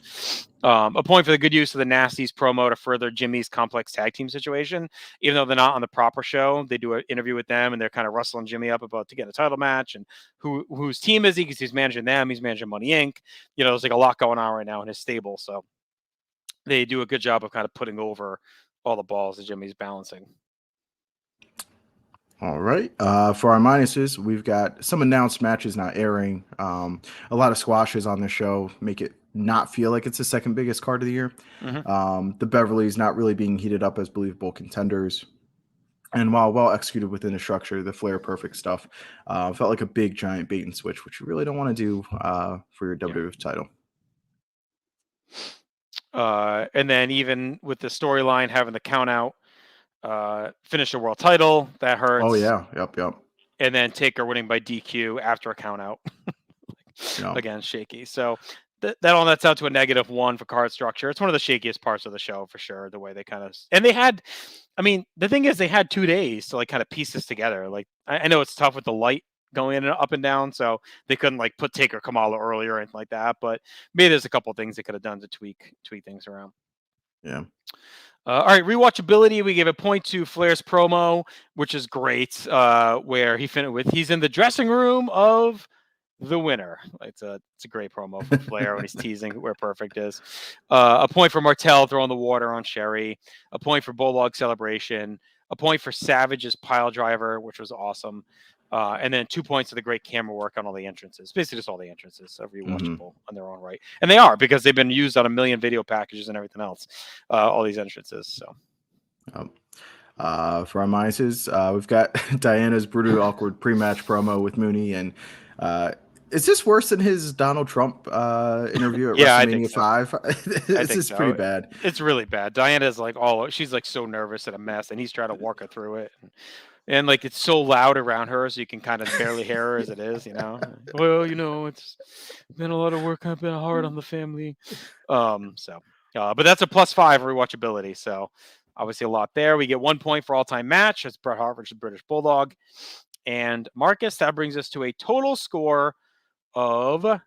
A point for the good use of the Nasties promo to further Jimmy's complex tag team situation. Even though they're not on the proper show, they do an interview with them, and they're kind of rustling Jimmy up about to get a title match and whose team is he, because he's managing them. He's managing Money Inc. There's like a lot going on right now in his stable, so they do a good job of kind of putting over all the balls that Jimmy's balancing. All right. For our minuses, we've got some announced matches not airing. A lot of squashes on the show make it not feel like it's the second biggest card of the year. Mm-hmm. The Beverlys not really being heated up as believable contenders. And while well executed within the structure, the Flair Perfect stuff felt like a big giant bait and switch, which you really don't want to do for your WWF title. And then even with the storyline having the count out, finish the world title, that hurts. Oh yeah, yep. And then Taker winning by DQ after a count out. Again, shaky. So that all nets out to a -1 for card structure. It's one of the shakiest parts of the show for sure. The way they kind of, and they had, I mean, the thing is they had 2 days to like kind of piece this together. Like I know it's tough with the light going in and up and down, so they couldn't like put Taker Kamala earlier or anything like that. But maybe there's a couple of things they could have done to tweak things around. Yeah. All right, rewatchability. We gave a point to Flair's promo, which is great. Where he finished with, he's in the dressing room of the winner. It's a great promo from Flair when he's teasing where Perfect is. A point for Martel throwing the water on Sherry. A point for Bulldog celebration. A point for Savage's pile driver, which was awesome. And then 2 points of the great camera work on all the entrances. Basically, just all the entrances are rewatchable on their own right, and they are because they've been used on a million video packages and everything else. All these entrances. So, for our minuses, we've got Diana's brutally awkward pre-match promo with Mooney, and is this worse than his Donald Trump interview at WrestleMania 5? This is pretty bad. It's really bad. Diana's like she's like so nervous and a mess, and he's trying to walk her through it. And like it's so loud around her, so you can kind of barely hear her as it is, Well, it's been a lot of work. I've been hard on the family. But that's a +5 rewatchability. So obviously a lot there. We get 1 point for all-time match. That's Bret Hart versus British Bulldog. And Marcus, that brings us to a total score of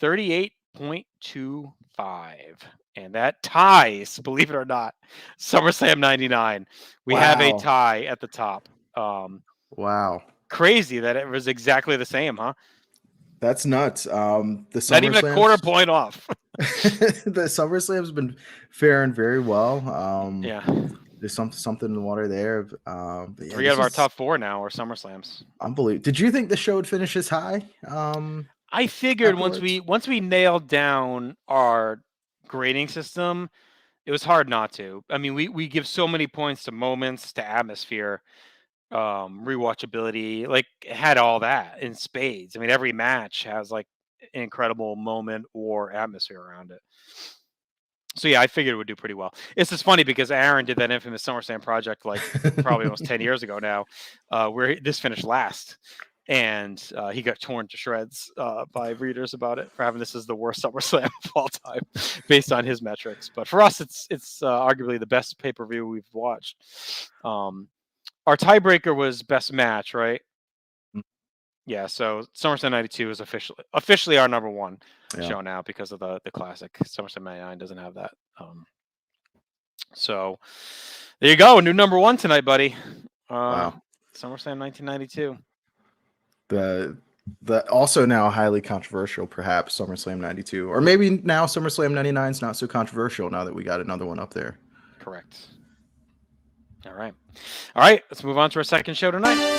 38.25. And that ties, believe it or not, SummerSlam 99. We have a tie at the top. Wow. Crazy that it was exactly the same, huh? That's nuts. The Not even a quarter SummerSlam's point off. the SummerSlam's been faring very well. Yeah. There's something in the water there. But yeah, 3 out this of our was top 4 now are SummerSlams. unbelievable. Did you think the show would finish this high? I figured Afterwards? once we nailed down our grading system, it was hard not to. I mean, we give so many points to moments, to atmosphere, rewatchability, like it had all that in spades. I mean, every match has like an incredible moment or atmosphere around it. So yeah, I figured it would do pretty well. It's just funny because Aaron did that infamous SummerSlam project like probably almost 10 years ago now, where this finished last. And he got torn to shreds by readers about it for having this as the worst SummerSlam of all time, based on his metrics. But for us, it's arguably the best pay-per-view we've watched. Our tiebreaker was best match, right? Yeah, so SummerSlam 92 is officially our number one show now because of the classic. SummerSlam 99 doesn't have that. So there you go, new number one tonight, buddy. Wow. SummerSlam 1992. The also now highly controversial, perhaps SummerSlam 92, or maybe now SummerSlam 99 is not so controversial now that we got another one up there. Correct. All right. Let's move on to our second show tonight.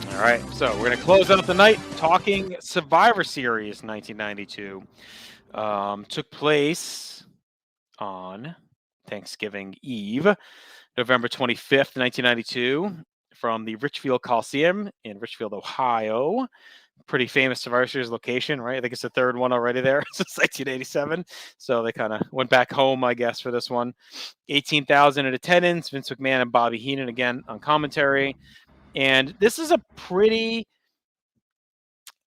All right, so we're going to close out the night talking Survivor Series 1992. Took place on Thanksgiving Eve, November 25th, 1992, from the Richfield Coliseum in Richfield, Ohio. Pretty famous Survivor Series location, right? I think it's the third one already there since 1987. So they kind of went back home, I guess, for this one. 18,000 in attendance. Vince McMahon and Bobby Heenan again on commentary. And this is a pretty,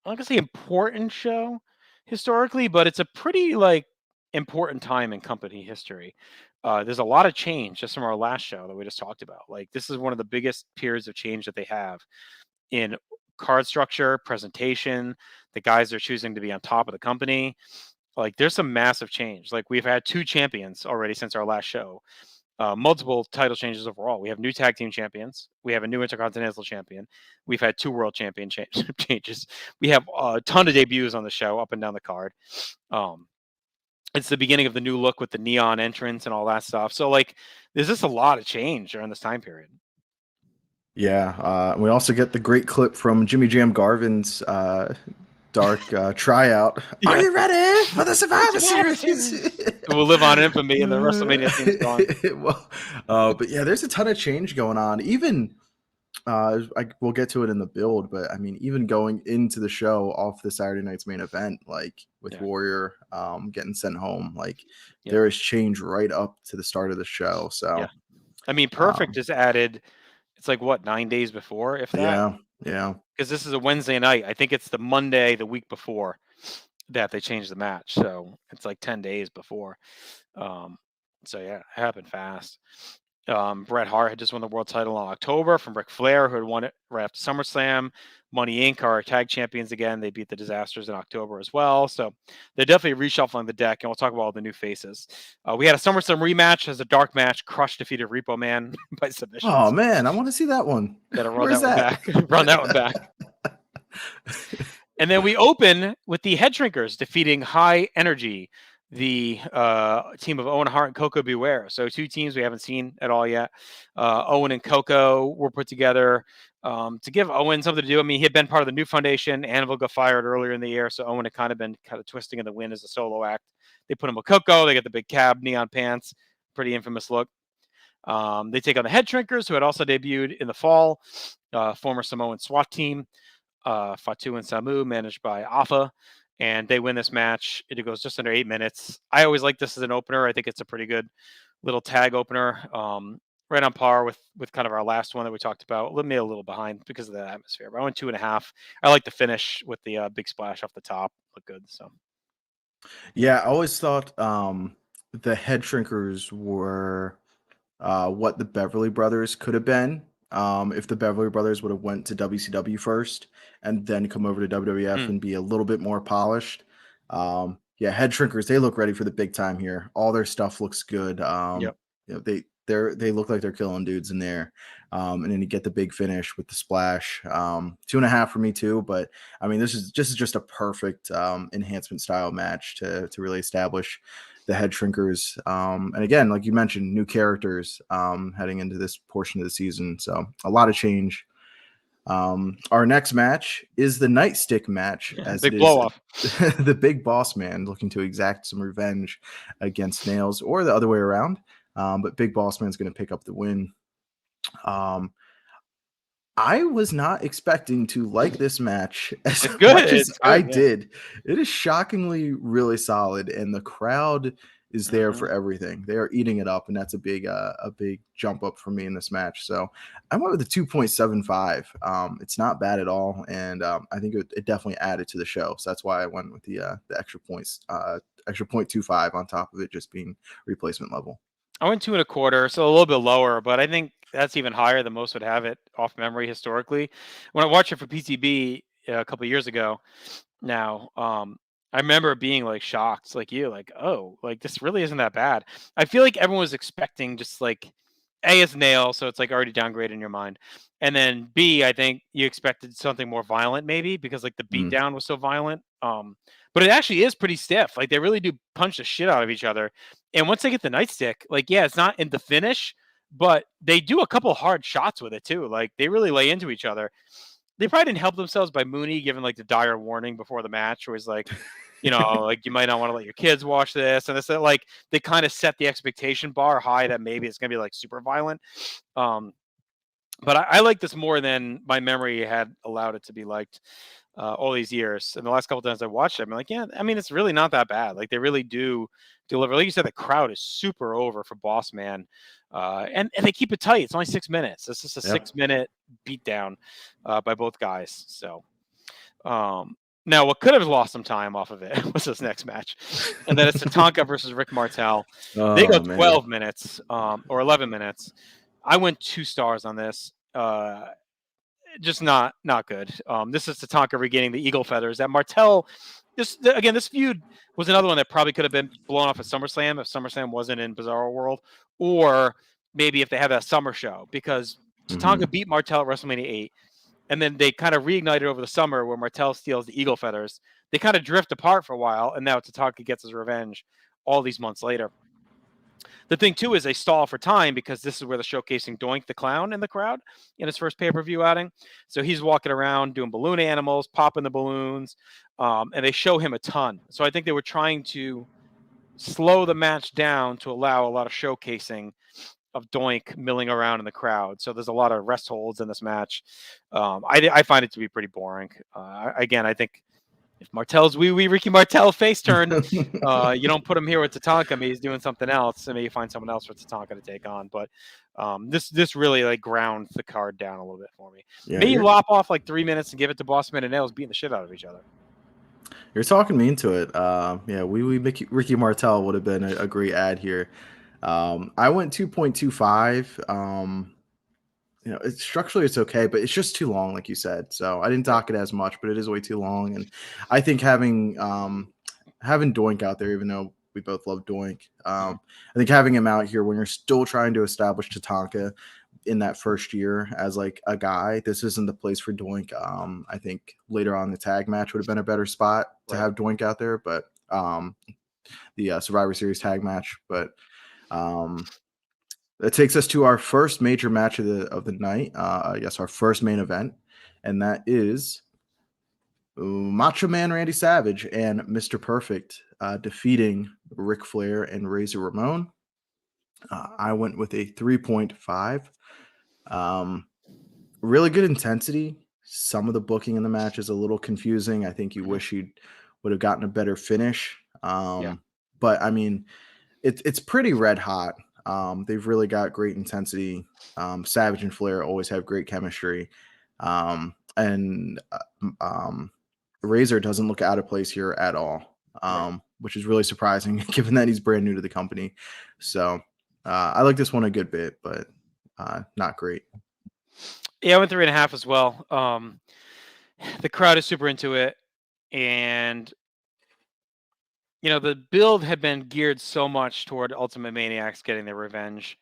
I'm not gonna say important show historically, but it's a pretty like important time in company history. There's a lot of change just from our last show that we just talked about. Like this is one of the biggest periods of change that they have in card structure, presentation. The guys are choosing to be on top of the company. Like there's some massive change. Like we've had 2 champions already since our last show. Multiple title changes overall. We have new tag team champions. We have a new intercontinental champion. We've had 2 world champion changes. We have a ton of debuts on the show up and down the card. It's the beginning of the new look with the neon entrance and all that stuff. So like, there's just a lot of change during this time period. Yeah. We also get the great clip from Jimmy Jam Garvin's dark tryout. Yeah. Are you ready for the Survivor Series? It will live on infamy and the WrestleMania theme's gone. But yeah, there's a ton of change going on. Even we'll get to it in the build, but I mean, even going into the show off the Saturday night's main event, like with Warrior getting sent home, like there is change right up to the start of the show. So I mean, Perfect is added. It's like what, 9 days before, if that. Yeah. Because this is a Wednesday night. I think it's the Monday the week before that they changed the match. So it's like 10 days before. So yeah, it happened fast. Bret Hart had just won the world title in October from Ric Flair, who had won it right after SummerSlam. Money Inc. are tag champions again. They beat the Disasters in October as well. So they're definitely reshuffling the deck, and we'll talk about all the new faces. We had a SummerSlam rematch as a dark match. Crush defeated Repo Man by submission. Oh man, I want to see that one. Gotta run that one back. Run that one back. And then we open with the Head Shrinkers defeating High Energy, the team of Owen Hart and Coco Beware. So 2 teams we haven't seen at all yet. Owen and Coco were put together to give Owen something to do. I mean, he had been part of the New Foundation. Anvil got fired earlier in the year, so Owen had kind of twisting in the wind as a solo act. They put him with Coco. They get the big cab, neon pants, pretty infamous look. They take on the Head Shrinkers, who had also debuted in the fall. Former Samoan SWAT team, Fatu and Samu, managed by Alpha. And they win this match. It goes just under 8 minutes. I always like this as an opener. I think it's a pretty good little tag opener. Right on par with kind of our last one that we talked about. Maybe a little behind because of the atmosphere. But I went 2.5. I like the finish with the big splash off the top. Look good. So yeah, I always thought the Head Shrinkers were what the Beverly Brothers could have been if the Beverly Brothers would have went to WCW first and then come over to WWF and be a little bit more polished. Yeah, head shrinkers, they look ready for the big time here. All their stuff looks good. Yep. You know, they look like they're killing dudes in there. And then you get the big finish with the splash. 2.5 for me too, but I mean this is just a perfect enhancement style match to really establish the head shrinkers. And again, like you mentioned, new characters heading into this portion of the season. So a lot of change. Our next match is the nightstick match, as it Big is blow off. the big boss man looking to exact some revenge against Nails, or the other way around. But Big Boss Man's going to pick up the win. I was not expecting to like this match as It's good. much as It's I good. Yeah. did. It is shockingly really solid, and the crowd is there Mhm. for everything. They are eating it up, and that's a big jump up for me in this match. So I went with a 2.75. It's not bad at all, and I think it definitely added to the show. So that's why I went with the extra points, extra 0.25 on top of it just being replacement level. I went 2.25, so a little bit lower, but I think that's even higher than most would have it off memory historically. When I watched it for PTB a couple years ago, now, I remember being like shocked, like you, like, oh, like this really isn't that bad. I feel like everyone was expecting just like A is nail, so it's like already downgraded in your mind. And then B, I think you expected something more violent, maybe because like the Mm. beatdown was so violent. But it actually is pretty stiff. Like they really do punch the shit out of each other. And once they get the nightstick, like yeah, it's not in the finish, but they do a couple hard shots with it too. Like they really lay into each other. They probably didn't help themselves by Mooney giving like the dire warning before the match, where he's like, like you might not want to let your kids watch this, and it's like they kind of set the expectation bar high that maybe it's gonna be like super violent. But I like this more than my memory had allowed it to be liked all these years. And the last couple times I watched it, I'm like, yeah, I mean, it's really not that bad. Like they really do deliver. Like you said, the crowd is super over for Boss Man, and they keep it tight. It's only 6 minutes. It's just a Yep. 6-minute beatdown by both guys. So. Now, what could have lost some time off of it was this next match, and then it's Tatanka versus Rick Martel. They go Oh man. 12 minutes or 11 minutes. I went 2 stars on this. Just not good. This is Tatanka regaining the eagle feathers. That Martel, this feud was another one that probably could have been blown off at SummerSlam if SummerSlam wasn't in Bizarro World, or maybe if they had that summer show, because Tatanka beat Martel at WrestleMania 8. And then they kind of reignited over the summer where Martel steals the eagle feathers. They kind of drift apart for a while, and now Tatanka gets his revenge all these months later. The thing, too, is they stall for time because this is where they're showcasing Doink the Clown in the crowd in his first pay-per-view outing. So he's walking around doing balloon animals, popping the balloons, and they show him a ton. So I think they were trying to slow the match down to allow a lot of showcasing of Doink milling around in the crowd. So there's a lot of rest holds in this match. I find it to be pretty boring. Again, I think if Martel's wee Ricky Martel face turn, you don't put him here with Tatanka. Maybe he's doing something else, and maybe you find someone else for Tatanka to take on. But this really like grounds the card down a little bit for me. Yeah, Maybe lop off like 3 minutes and give it to Bossman and Nails beating the shit out of each other. You're talking me into it. Yeah, Ricky Martel would have been a great ad here. I went 2.25. Structurally it's okay, but it's just too long, like you said. So I didn't dock it as much, but it is way too long. And I think having Doink out there, even though we both love Doink, I think having him out here when you're still trying to establish Tatanka in that first year as like a guy, this isn't the place for Doink. I think later on the tag match would have been a better spot to have Doink out there, but the Survivor Series tag match. But that takes us to our first major match of the night. I guess our first main event, and that is Macho Man Randy Savage and Mr. Perfect defeating Ric Flair and Razor Ramon. I went with a 3.5. Really good intensity. Some of the booking in the match is a little confusing. I think you wish you would have gotten a better finish. But I mean, it's pretty red hot. They've really got great intensity. Savage and Flair always have great chemistry. And Razor doesn't look out of place here at all, which is really surprising given that he's brand new to the company. So I like this one a good bit, but not great. Yeah, I went 3.5 as well. The crowd is super into it, and the build had been geared so much toward Ultimate Maniacs getting their revenge,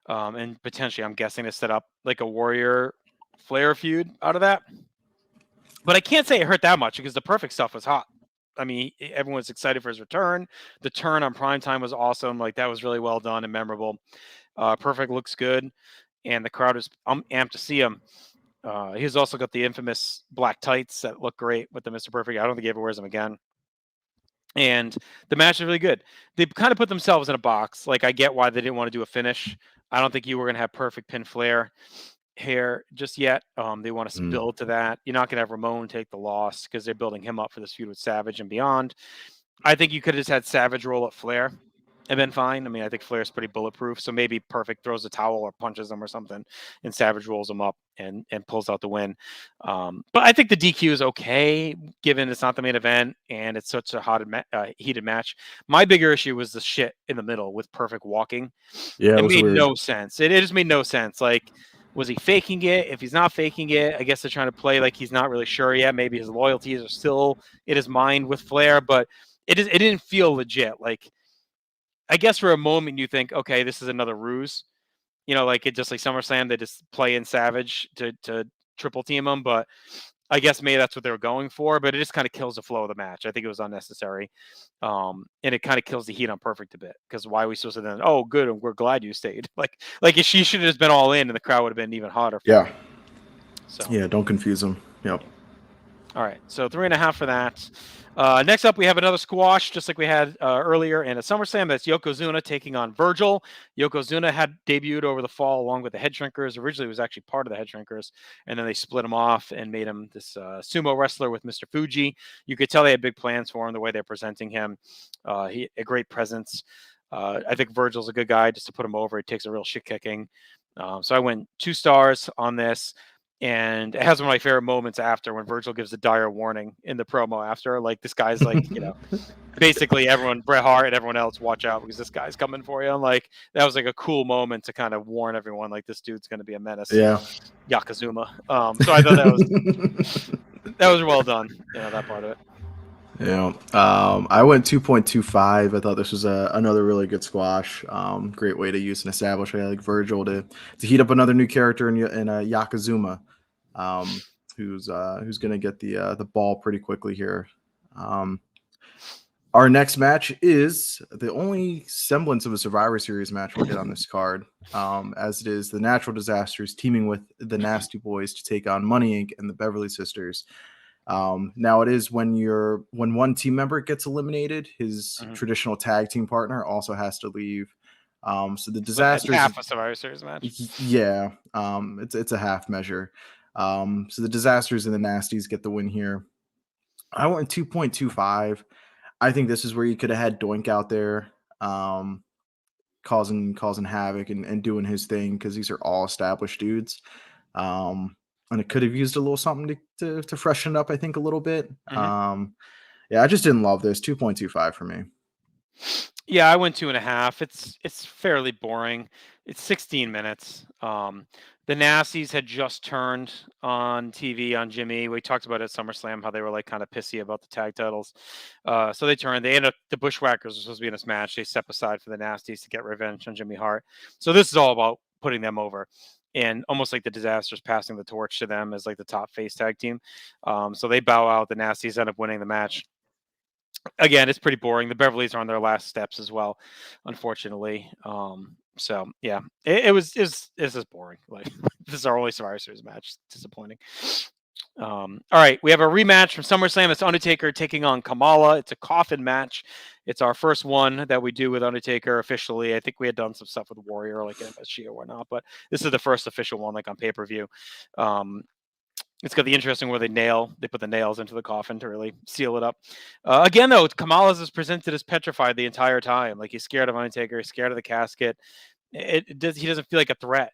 and potentially, I'm guessing, to set up like a Warrior Flair feud out of that. But I can't say it hurt that much because the Perfect stuff was hot. I mean, everyone was excited for his return. The turn on primetime was awesome. Like, that was really well done and memorable. Perfect looks good, and the crowd is amped to see him. He's also got the infamous black tights that look great with the Mr. Perfect. I don't think he ever wears them again. And the match is really good. They kind of put themselves in a box. Like, I get why they didn't want to do a finish. I don't think you were going to have Perfect pin Flair here just yet. They want to build to that. You're not going to have Ramon take the loss because they're building him up for this feud with Savage and beyond. I think you could have just had Savage roll at Flair and been fine. I mean, I think Flair's pretty bulletproof, so maybe Perfect throws a towel or punches him or something, and Savage rolls him up and pulls out the win. But I think the DQ is okay, given it's not the main event and it's such a heated match. My bigger issue was the shit in the middle with Perfect walking. Yeah, it made weird. no sense. It just made no sense. Like, was he faking it? If he's not faking it, I guess they're trying to play like he's not really sure yet. Maybe his loyalties are still in his mind with Flair, but it didn't feel legit. Like, I guess for a moment you think, okay, this is another ruse. Like, it just like SummerSlam, they just play in Savage to triple team him. But I guess maybe that's what they were going for. But it just kind of kills the flow of the match. I think it was unnecessary, and it kind of kills the heat on Perfect a bit. Because why are we supposed to then? Oh, good, and we're glad you stayed. Like she should have just been all in, and the crowd would have been even hotter. Yeah. So yeah, don't confuse them. Yep. All right, so 3.5 for that. Next up, we have another squash, just like we had earlier in a SummerSlam. That's Yokozuna taking on Virgil. Yokozuna had debuted over the fall along with the Head Shrinkers. Originally, he was actually part of the Head Shrinkers, and then they split him off and made him this sumo wrestler with Mr. Fuji. You could tell they had big plans for him, the way they're presenting him. He a great presence. I think Virgil's a good guy just to put him over. He takes a real shit kicking. So I went 2 stars on this. And it has one of my favorite moments after when Virgil gives a dire warning in the promo after. Like, this guy's like, basically everyone, Bret Hart and everyone else, watch out because this guy's coming for you. And like, that was like a cool moment to kind of warn everyone, like, this dude's going to be a menace. Yeah. Yokozuna. So I thought that was well done. That part of it. Yeah. I went 2.25. I thought this was another really good squash. Great way to use an established way like Virgil to heat up another new character in Yokozuna, who's going to get the ball pretty quickly here. Our next match is the only semblance of a Survivor Series match we'll get on this card, as it is the Natural Disasters teaming with the Nasty Boys to take on Money Inc. and the Beverly Sisters. Now it is when one team member gets eliminated, his traditional tag team partner also has to leave. So the Disasters, like half a Survivor Series match. Yeah. It's a half measure. So the Disasters and the Nasties get the win here. I went 2.25. I think this is where you could have had Doink out there, causing havoc and doing his thing, because these are all established dudes. And it could have used a little something to freshen it up, I think, a little bit. Yeah, I just didn't love this. 2.25 for me. Yeah, I went 2.5. It's fairly boring. It's 16 minutes. The Nasties had just turned on TV on Jimmy. We talked about it at SummerSlam, how they were like kind of pissy about the tag titles. So they turned. They ended up, the Bushwhackers were supposed to be in this match. They step aside for the Nasties to get revenge on Jimmy Hart. So this is all about putting them over. And almost like the Disasters passing the torch to them as like the top face tag team. So they bow out. The Nasties end up winning the match. Again, it's pretty boring. The Beverlys are on their last steps as well, unfortunately. So yeah, it's just boring. Like, this is our only Survivor Series match. Disappointing. All right, we have a rematch from SummerSlam. It's Undertaker taking on Kamala. It's a coffin match. It's our first one that we do with Undertaker officially. I think we had done some stuff with Warrior, like MSG or whatnot, but this is the first official one, like on pay-per-view. It's got the interesting where they put the nails into the coffin to really seal it up. Again, though, Kamala's is presented as petrified the entire time. Like, he's scared of Undertaker, he's scared of the casket. He doesn't feel like a threat.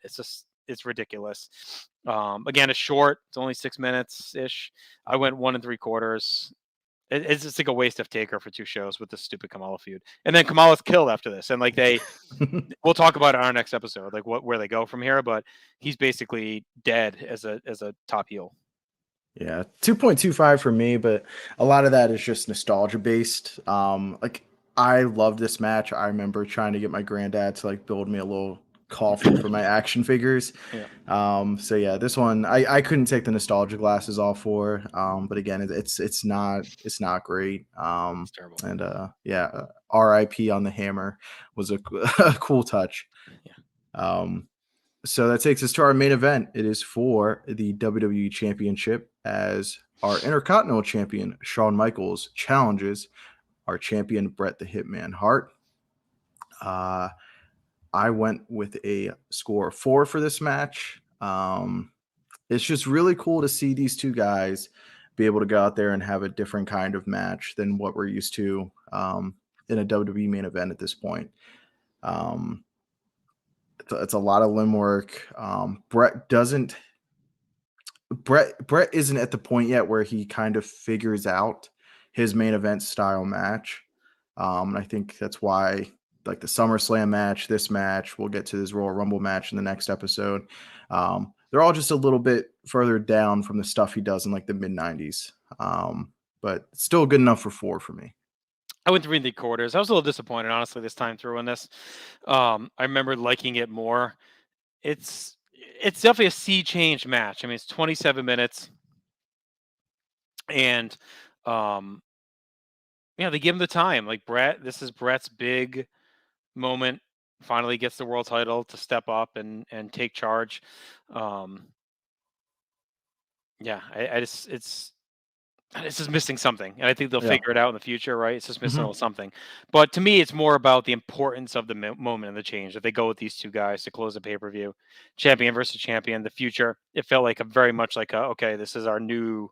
It's ridiculous. Again, it's short. It's only 6 minutes ish. I went 1 3/4. It's just like a waste of Taker for 2 shows with this stupid Kamala feud. And then Kamala's killed after this. And like we'll talk about it on our next episode, like where they go from here. But he's basically dead as a top heel. Yeah, 2.25 for me, but a lot of that is just nostalgia based. Like I love this match. I remember trying to get my granddad to like build me a little coffin for my action figures. Yeah. So yeah, this one I couldn't take the nostalgia glasses off for. But again, it's not great. It's terrible. And yeah, RIP on the hammer was a, a cool touch. Yeah. So that takes us to our main event. It is for the WWE Championship as our Intercontinental Champion, Shawn Michaels, challenges our champion, Bret the Hitman Hart. I went with a score of 4 for this match. It's just really cool to see these two guys be able to go out there and have a different kind of match than what we're used to in a WWE main event at this point. It's a lot of limb work. Bret isn't at the point yet where he kind of figures out his main event style match. And I think that's why, like the SummerSlam match, this match, we'll get to his Royal Rumble match in the next episode. They're all just a little bit further down from the stuff he does in like the mid 90s. But still good enough for 4 for me. I went 3 3/4. I was a little disappointed, honestly, this time through in this. I remember liking it more. It's definitely a sea change match. I mean, it's 27 minutes, and they give him the time. Like Bret, this is Bret's big moment. Finally gets the world title to step up and take charge. It's just missing something, and I think they'll figure it out in the future, right? It's just missing a little something. But to me, it's more about the importance of the moment and the change that they go with these two guys to close the pay-per-view, champion versus champion. The future, it felt like very much like okay, this is our new.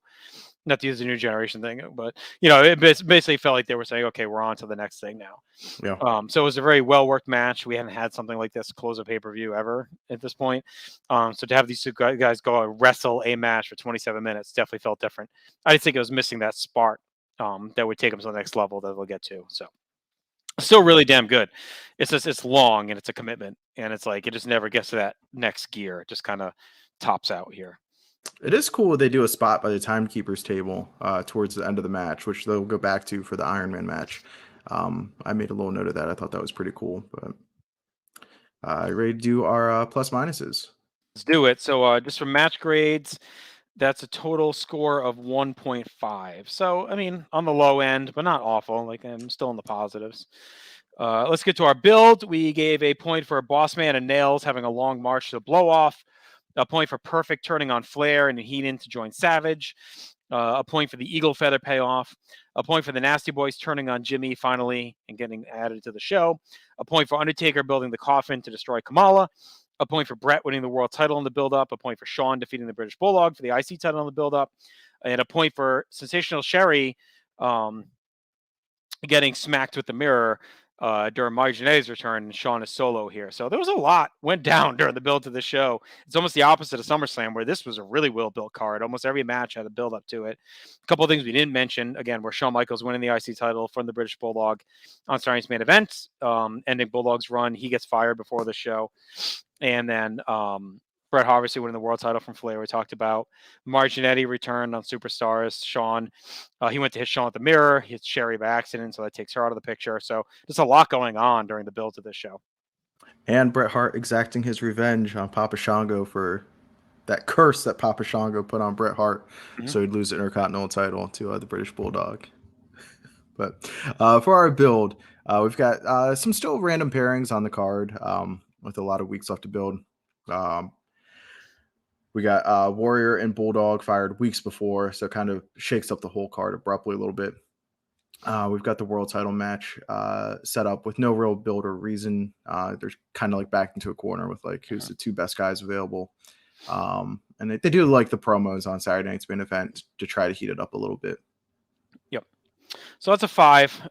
Not to use the new generation thing, but it basically felt like they were saying, okay, we're on to the next thing now. Yeah. So it was a very well worked match. We hadn't had something like this close a pay per view ever at this point. So to have these two guys go and wrestle a match for 27 minutes definitely felt different. I just think it was missing that spark that would take them to the next level that they'll get to. So still really damn good. It's just it's long and it's a commitment, and it's like it just never gets to that next gear. It just kind of tops out here. It is cool they do a spot by the timekeeper's table towards the end of the match, which they'll go back to for the Iron Man match. I made a little note of that. I thought that was pretty cool. But ready to do our plus minuses? Let's do it. So just for match grades, that's a total score of 1.5. So, I mean, on the low end, but not awful. Like I'm still in the positives. Let's get to our build. We gave a point for Boss Man and Nails having a long march to the blow off. A point for Perfect turning on Flair and Heenan to join Savage. A point for the Eagle Feather payoff. A point for the Nasty Boys turning on Jimmy finally and getting added to the show. A point for Undertaker building the coffin to destroy Kamala. A point for Bret winning the world title in the build-up. A point for Shawn defeating the British Bulldog for the IC title in the build-up. And a point for Sensational Sherry getting smacked with the mirror during Marginetti's return, and Shawn is solo here. So there was a lot went down during the build to the show. It's almost the opposite of SummerSlam, where this was a really well-built card. Almost every match had a build-up to it. A couple of things we didn't mention, again, where Shawn Michaels winning the IC title from the British Bulldog on Saturday's main event, ending Bulldog's run. He gets fired before the show. And then Bret obviously winning the world title from Flair, we talked about. Marginetti returned on Superstars. Shawn, he went to hit Shawn with the mirror. He hits Sherry by accident, so that takes her out of the picture. So just a lot going on during the build to this show. And Bret Hart exacting his revenge on Papa Shango for that curse that Papa Shango put on Bret Hart, so he'd lose the Intercontinental title to the British Bulldog. But for our build, we've got some still random pairings on the card with a lot of weeks left to build. We got Warrior and Bulldog fired weeks before, so it kind of shakes up the whole card abruptly a little bit. We've got the world title match set up with no real build or reason. They're kind of like backed into a corner with like who's the two best guys available. And they do like the promos on Saturday night's main event to try to heat it up a little bit. Yep. So that's a 5.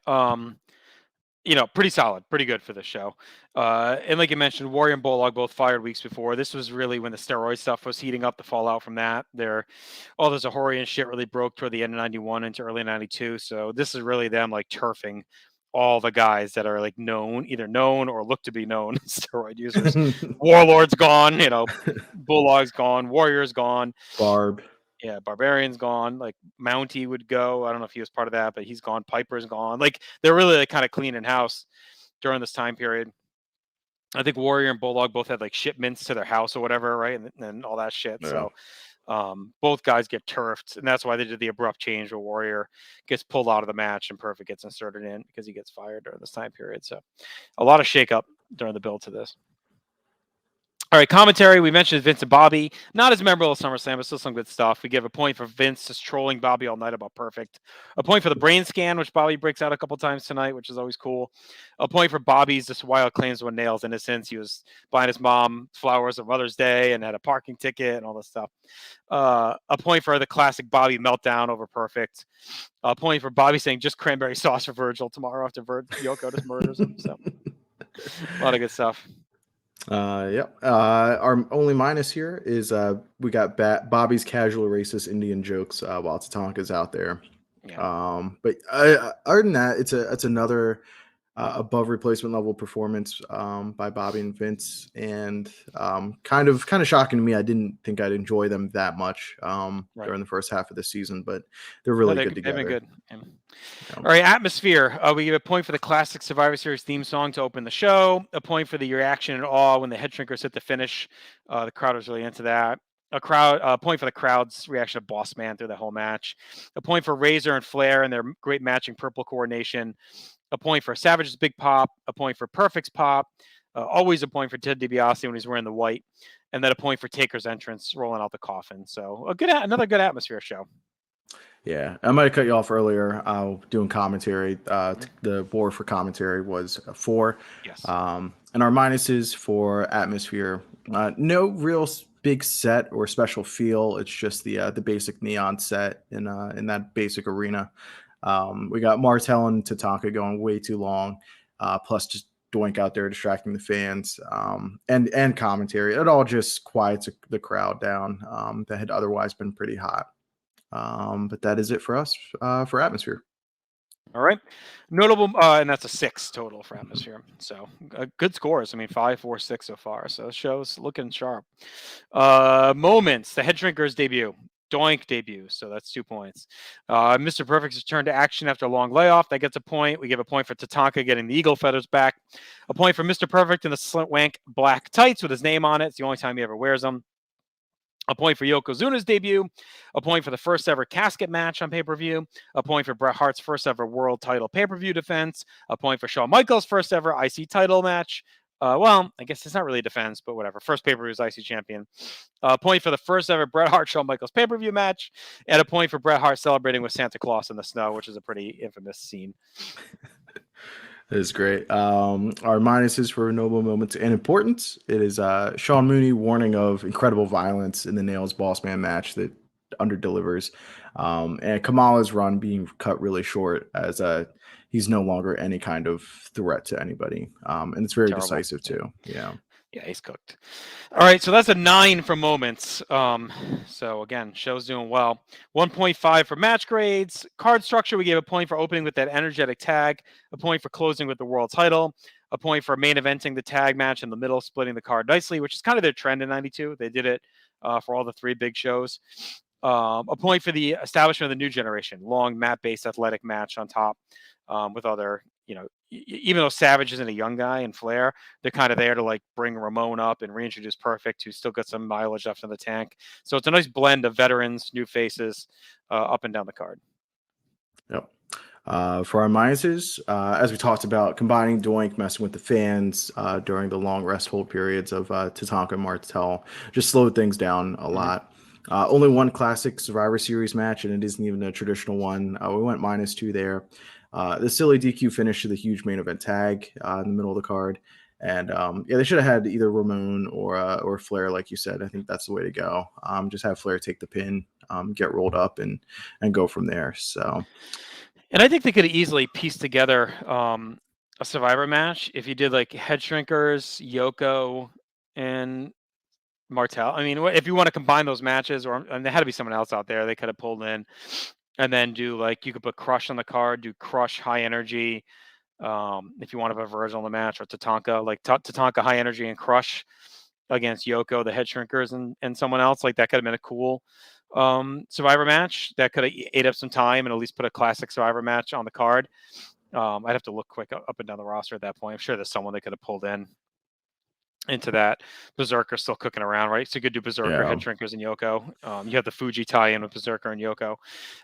Pretty solid, pretty good for the show. And like you mentioned, Warrior and Bulldog both fired weeks before. This was really when the steroid stuff was heating up, the fallout from that. All this Zahorian shit really broke toward the end of 91 into early 92. So this is really them like turfing all the guys that are like either known or look to be known steroid users. Warlord's gone, Bulldog's gone, Warrior's gone. Barb. Yeah, Barbarian's gone. Like Mountie would go. I don't know if he was part of that, but he's gone. Piper's gone. Like they're really like, kind of cleaning house during this time period. I think Warrior and Bulldog both had like shipments to their house or whatever, right? And all that shit. Yeah. So both guys get turfed, and that's why they did the abrupt change where Warrior gets pulled out of the match and Perfect gets inserted in because he gets fired during this time period. So a lot of shakeup during the build to this. All right, commentary. We mentioned Vince and Bobby. Not as memorable as SummerSlam, but still some good stuff. We give a point for Vince just trolling Bobby all night about Perfect. A point for the brain scan, which Bobby breaks out a couple times tonight, which is always cool. A point for Bobby's just wild claims when nails innocence. He was buying his mom flowers on Mother's Day and had a parking ticket and all this stuff. A point for the classic Bobby meltdown over Perfect. A point for Bobby saying just cranberry sauce for Virgil tomorrow after Yoko just murders him. So a lot of good stuff. Yep. Our only minus here is we got Bobby's casual racist Indian jokes while Tatanka's out there. Yeah. But other than that, it's another above replacement level performance by Bobby and Vince, and kind of shocking to me. I didn't think I'd enjoy them that much during the first half of the season, but they're really good together. They've been good. Yeah. All right, atmosphere. We give a point for the classic Survivor Series theme song to open the show. A point for the reaction and awe when the head shrinkers hit the finish. The crowd was really into that. A point for the crowd's reaction to Boss Man through the whole match. A point for Razor and Flair and their great matching purple coordination. A point for Savage's big pop. A point for Perfect's pop. Always a point for Ted DiBiase when he's wearing the white. And then a point for Taker's entrance, rolling out the coffin. So another good atmosphere show. Yeah, I might have cut you off earlier doing commentary. The WAR for commentary was 4. Yes. And our minuses for atmosphere, no real big set or special feel. It's just the basic neon set in that basic arena. We got Martel and Tatanka going way too long, plus just Doink out there distracting the fans, and commentary. It all just quiets the crowd down that had otherwise been pretty hot. But that is it for us for atmosphere. All right. Notable, and that's a 6 total for atmosphere. So good scores. I mean, 5, 4, 6 so far. So the show's looking sharp. Moments. The Head Shrinkers debut. Doink debut. So that's 2 points. Mr. Perfect's return to action after a long layoff. That gets a point. We give a point for Tatanka getting the eagle feathers back. A point for Mr. Perfect in the slint wank black tights with his name on it. It's the only time he ever wears them. A point for Yokozuna's debut. A point for the first ever casket match on pay-per-view. A point for Bret Hart's first ever world title pay-per-view defense. A point for Shawn Michaels' first ever IC title match. Well, I guess it's not really defense, but whatever. First pay-per-view is IC champion. A point for the first ever Bret Hart Shawn Michaels pay-per-view match. And a point for Bret Hart celebrating with Santa Claus in the snow, which is a pretty infamous scene. That is great. Our minuses for noble moments and importance. It is Sean Mooney warning of incredible violence in the Nails Boss Man match that underdelivers. And Kamala's run being cut really short as he's no longer any kind of threat to anybody. And it's very decisive too. Yeah. Yeah, he's cooked. All right, so that's a 9 for moments. So again, show's doing well. 1.5 for match grades. Card structure, we gave a point for opening with that energetic tag, a point for closing with the world title, a point for main eventing the tag match in the middle, splitting the card nicely, which is kind of their trend in 92. They did it for all the 3 big shows. A point for the establishment of the new generation, long mat-based athletic match on top with other, even though Savage isn't a young guy and Flair, they're kind of there to like bring Ramon up and reintroduce Perfect, who's still got some mileage left in the tank. So it's a nice blend of veterans, new faces, up and down the card. Yep. For our minuses, as we talked about, combining Doink, messing with the fans during the long rest hold periods of Tatanka and Martel just slowed things down a lot. Only one classic Survivor Series match, and it isn't even a traditional one. We went -2 there. The silly DQ finish to the huge main event tag in the middle of the card. And they should have had either Ramon or Flair, like you said. I think that's the way to go. Just have Flair take the pin, get rolled up, and go from there. So, and I think they could have easily pieced together a Survivor match if you did like Head Shrinkers, Yoko, and Martel. I mean, if you want to combine those matches, and there had to be someone else out there they could have pulled in. And then do like you could put Crush on the card, do Crush high energy. If you want to put Virgil on the match or Tatanka, like Tatanka high energy and Crush against Yoko, the Head Shrinkers, and someone else. Like that could have been a cool Survivor match that could have ate up some time and at least put a classic Survivor match on the card. I'd have to look quick up and down the roster at that point. I'm sure there's someone they could have pulled into that. Berserker still cooking around, right? So you could do Berserker, Head Shrinkers, and Yoko. You have the Fuji tie-in with Berserker and Yoko.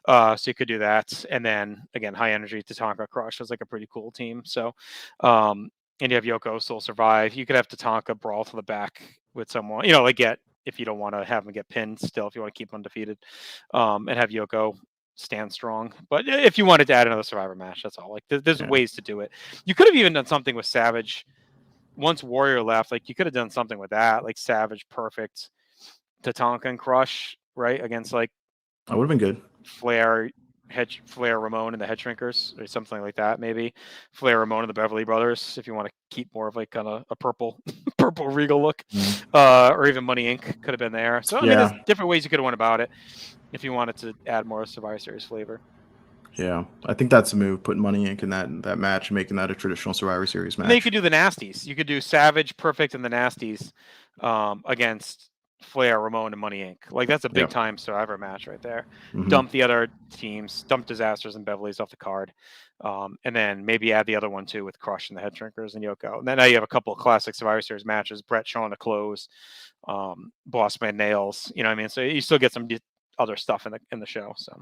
So you could do that. And then, again, High Energy, Tatanka, Crush was like a pretty cool team. So, and you have Yoko still survive. You could have Tatanka brawl to the back with someone, like if you don't want to have him get pinned still, if you want to keep him undefeated, and have Yoko stand strong. But if you wanted to add another Survivor match, that's all. Like there's ways to do it. You could have even done something with Savage. Once Warrior left, like you could have done something with that, like Savage, Perfect, Tatanka, and Crush, right? Against like that would have been good. Flair, Ramon, and the Head Shrinkers, or something like that. Maybe Flair, Ramon, and the Beverly Brothers, if you want to keep more of like kind of a purple regal look, or even Money Inc. could have been there. So I mean, there's different ways you could have went about it if you wanted to add more Survivor Series flavor. Yeah, I think that's a move, putting Money Inc. in that match, making that a traditional Survivor Series match. And then you could do the Nasties. You could do Savage, Perfect, and the Nasties against Flair, Ramon, and Money Inc. Like that's a big time Survivor match right there. Dump the other teams, dump Disasters and Beverly's off the card, and then maybe add the other one too with Crush and the Head Shrinkers and Yoko. And then now you have a couple of classic Survivor Series matches: Brett showing the clothes, Bossman Nails. You know what I mean? So you still get some other stuff in the show. So.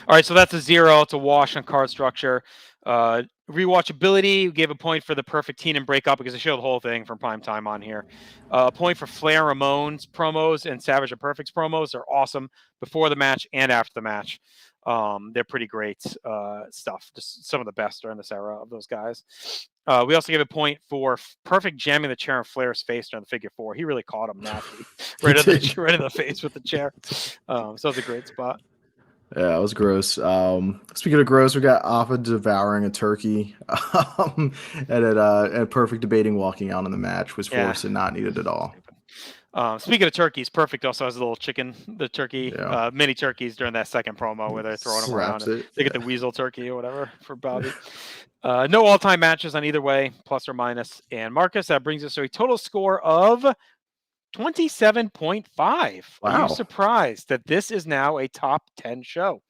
All right, so that's a 0. It's a wash on card structure. Rewatchability, we gave a point for the perfect Teen breakup because I showed the whole thing from prime time on here. A point for Flair Ramon's promos and Savage and Perfect's promos. They're awesome before the match and after the match. They're pretty great stuff. Just some of the best during this era of those guys. We also gave a point for Perfect jamming the chair in Flair's face during the figure 4. He really caught him nasty right in the face with the chair. So it's a great spot. Yeah, it was gross. Speaking of gross, we got Alpha devouring a turkey, and a Perfect debating walking out in the match was forced and not needed at all. Speaking of turkeys, Perfect also has a little turkey, mini turkeys during that second promo where they're throwing them around. They get the weasel turkey or whatever for Bobby. No all-time matches on either way, plus or minus. And Marcus, that brings us to a total score of 27.5. Wow. Are you surprised that this is now a top 10 show?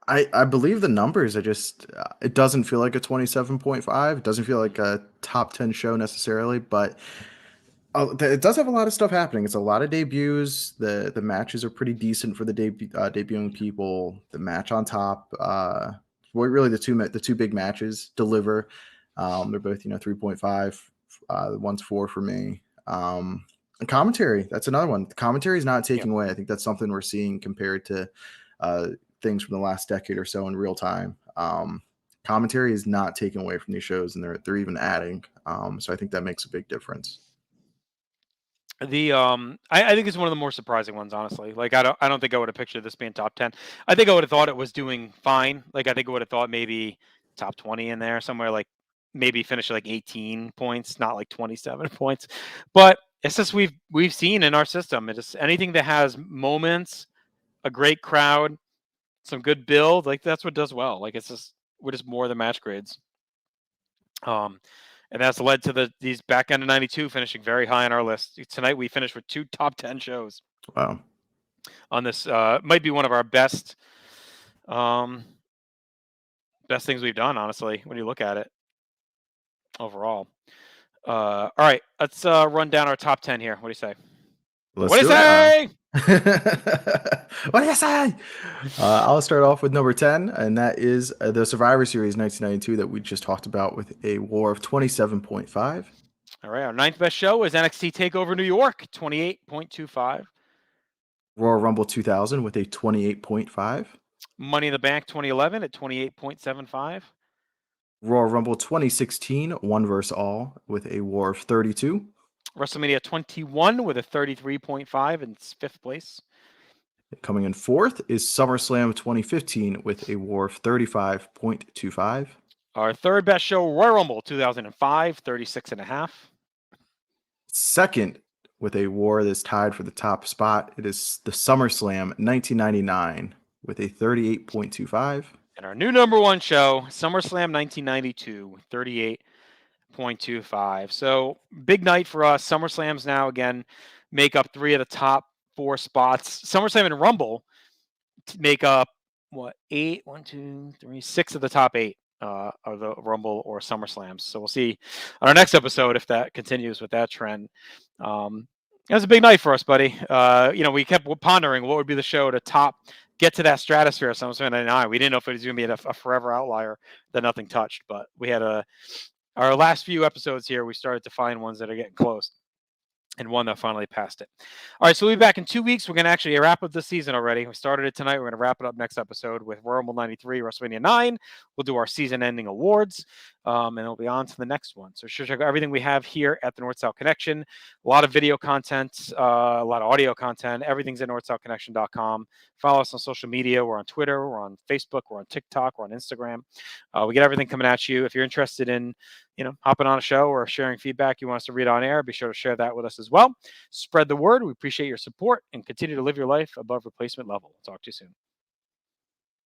I believe the numbers. It doesn't feel like a 27.5. It doesn't feel like a top 10 show necessarily, but it does have a lot of stuff happening. It's a lot of debuts. The matches are pretty decent for the debuting people. The match on top, really the two big matches deliver. They're both 3.5. One's 4 for me. And commentary, that's another one. The commentary is not taking away. I think that's something we're seeing compared to things from the last decade or so in real time. Commentary is not taking away from these shows, and they're even adding. So I think that makes a big difference. I think it's one of the more surprising ones, honestly. Like I don't think I would have pictured this being top 10. I think I would have thought it was doing fine. Like I think I would have thought maybe top 20 in there somewhere, like maybe finish at like 18 points, not like 27 points. But it's just we've seen in our system. It is anything that has moments, a great crowd, some good build, like that's what does well. Like we're just more than match grades. And that's led to these back end of 92 finishing very high on our list. Tonight we finished with 2 top 10 shows. Wow. On this might be one of our best things we've done, honestly, when you look at it overall. All right, let's run down our top 10 here. What do you say? What do you say? What do you say? I'll start off with number 10, and that is the Survivor Series 1992 that we just talked about with a WAR of 27.5. All right, our 9th best show is NXT TakeOver New York, 28.25. Royal Rumble 2000 with a 28.5. Money in the Bank 2011 at 28.75. Royal Rumble 2016, One vs. All, with a WAR of 32. WrestleMania 21 with a 33.5 in 5th place. Coming in 4th is SummerSlam 2015 with a WAR of 35.25. Our 3rd best show, Royal Rumble 2005, 36.5. 2nd, with a WAR that's tied for the top spot, it is the SummerSlam 1999 with a 38.25. And our new number 1 show, SummerSlam 1992, 38. 0.25. So big night for us. SummerSlams now again make up 3 of the top 4 spots. SummerSlam and Rumble make up what 8? 1, 2, 3, 6 of the top 8 of the Rumble or SummerSlams. So we'll see on our next episode if that continues with that trend. It was a big night for us, buddy. We kept pondering what would be the show to get to that stratosphere of SummerSlam 99. We didn't know if it was going to be a forever outlier that nothing touched, but we had our last few episodes here, we started to find ones that are getting close. And one that finally passed it. All right, so we'll be back in 2 weeks. We're going to actually wrap up the season already. We started it tonight. We're going to wrap it up next episode with Royal Rumble 93, WrestleMania 9. We'll do our season-ending awards, and it'll be on to the next one. So sure, check out everything we have here at the North-South Connection. A lot of video content, a lot of audio content. Everything's at northsouthconnection.com. Follow us on social media. We're on Twitter. We're on Facebook. We're on TikTok. We're on Instagram. We get everything coming at you. If you're interested in hopping on a show or sharing feedback you want us to read on air, be sure to share that with us as well. Spread the word. We appreciate your support and continue to live your life above replacement level. Talk to you soon.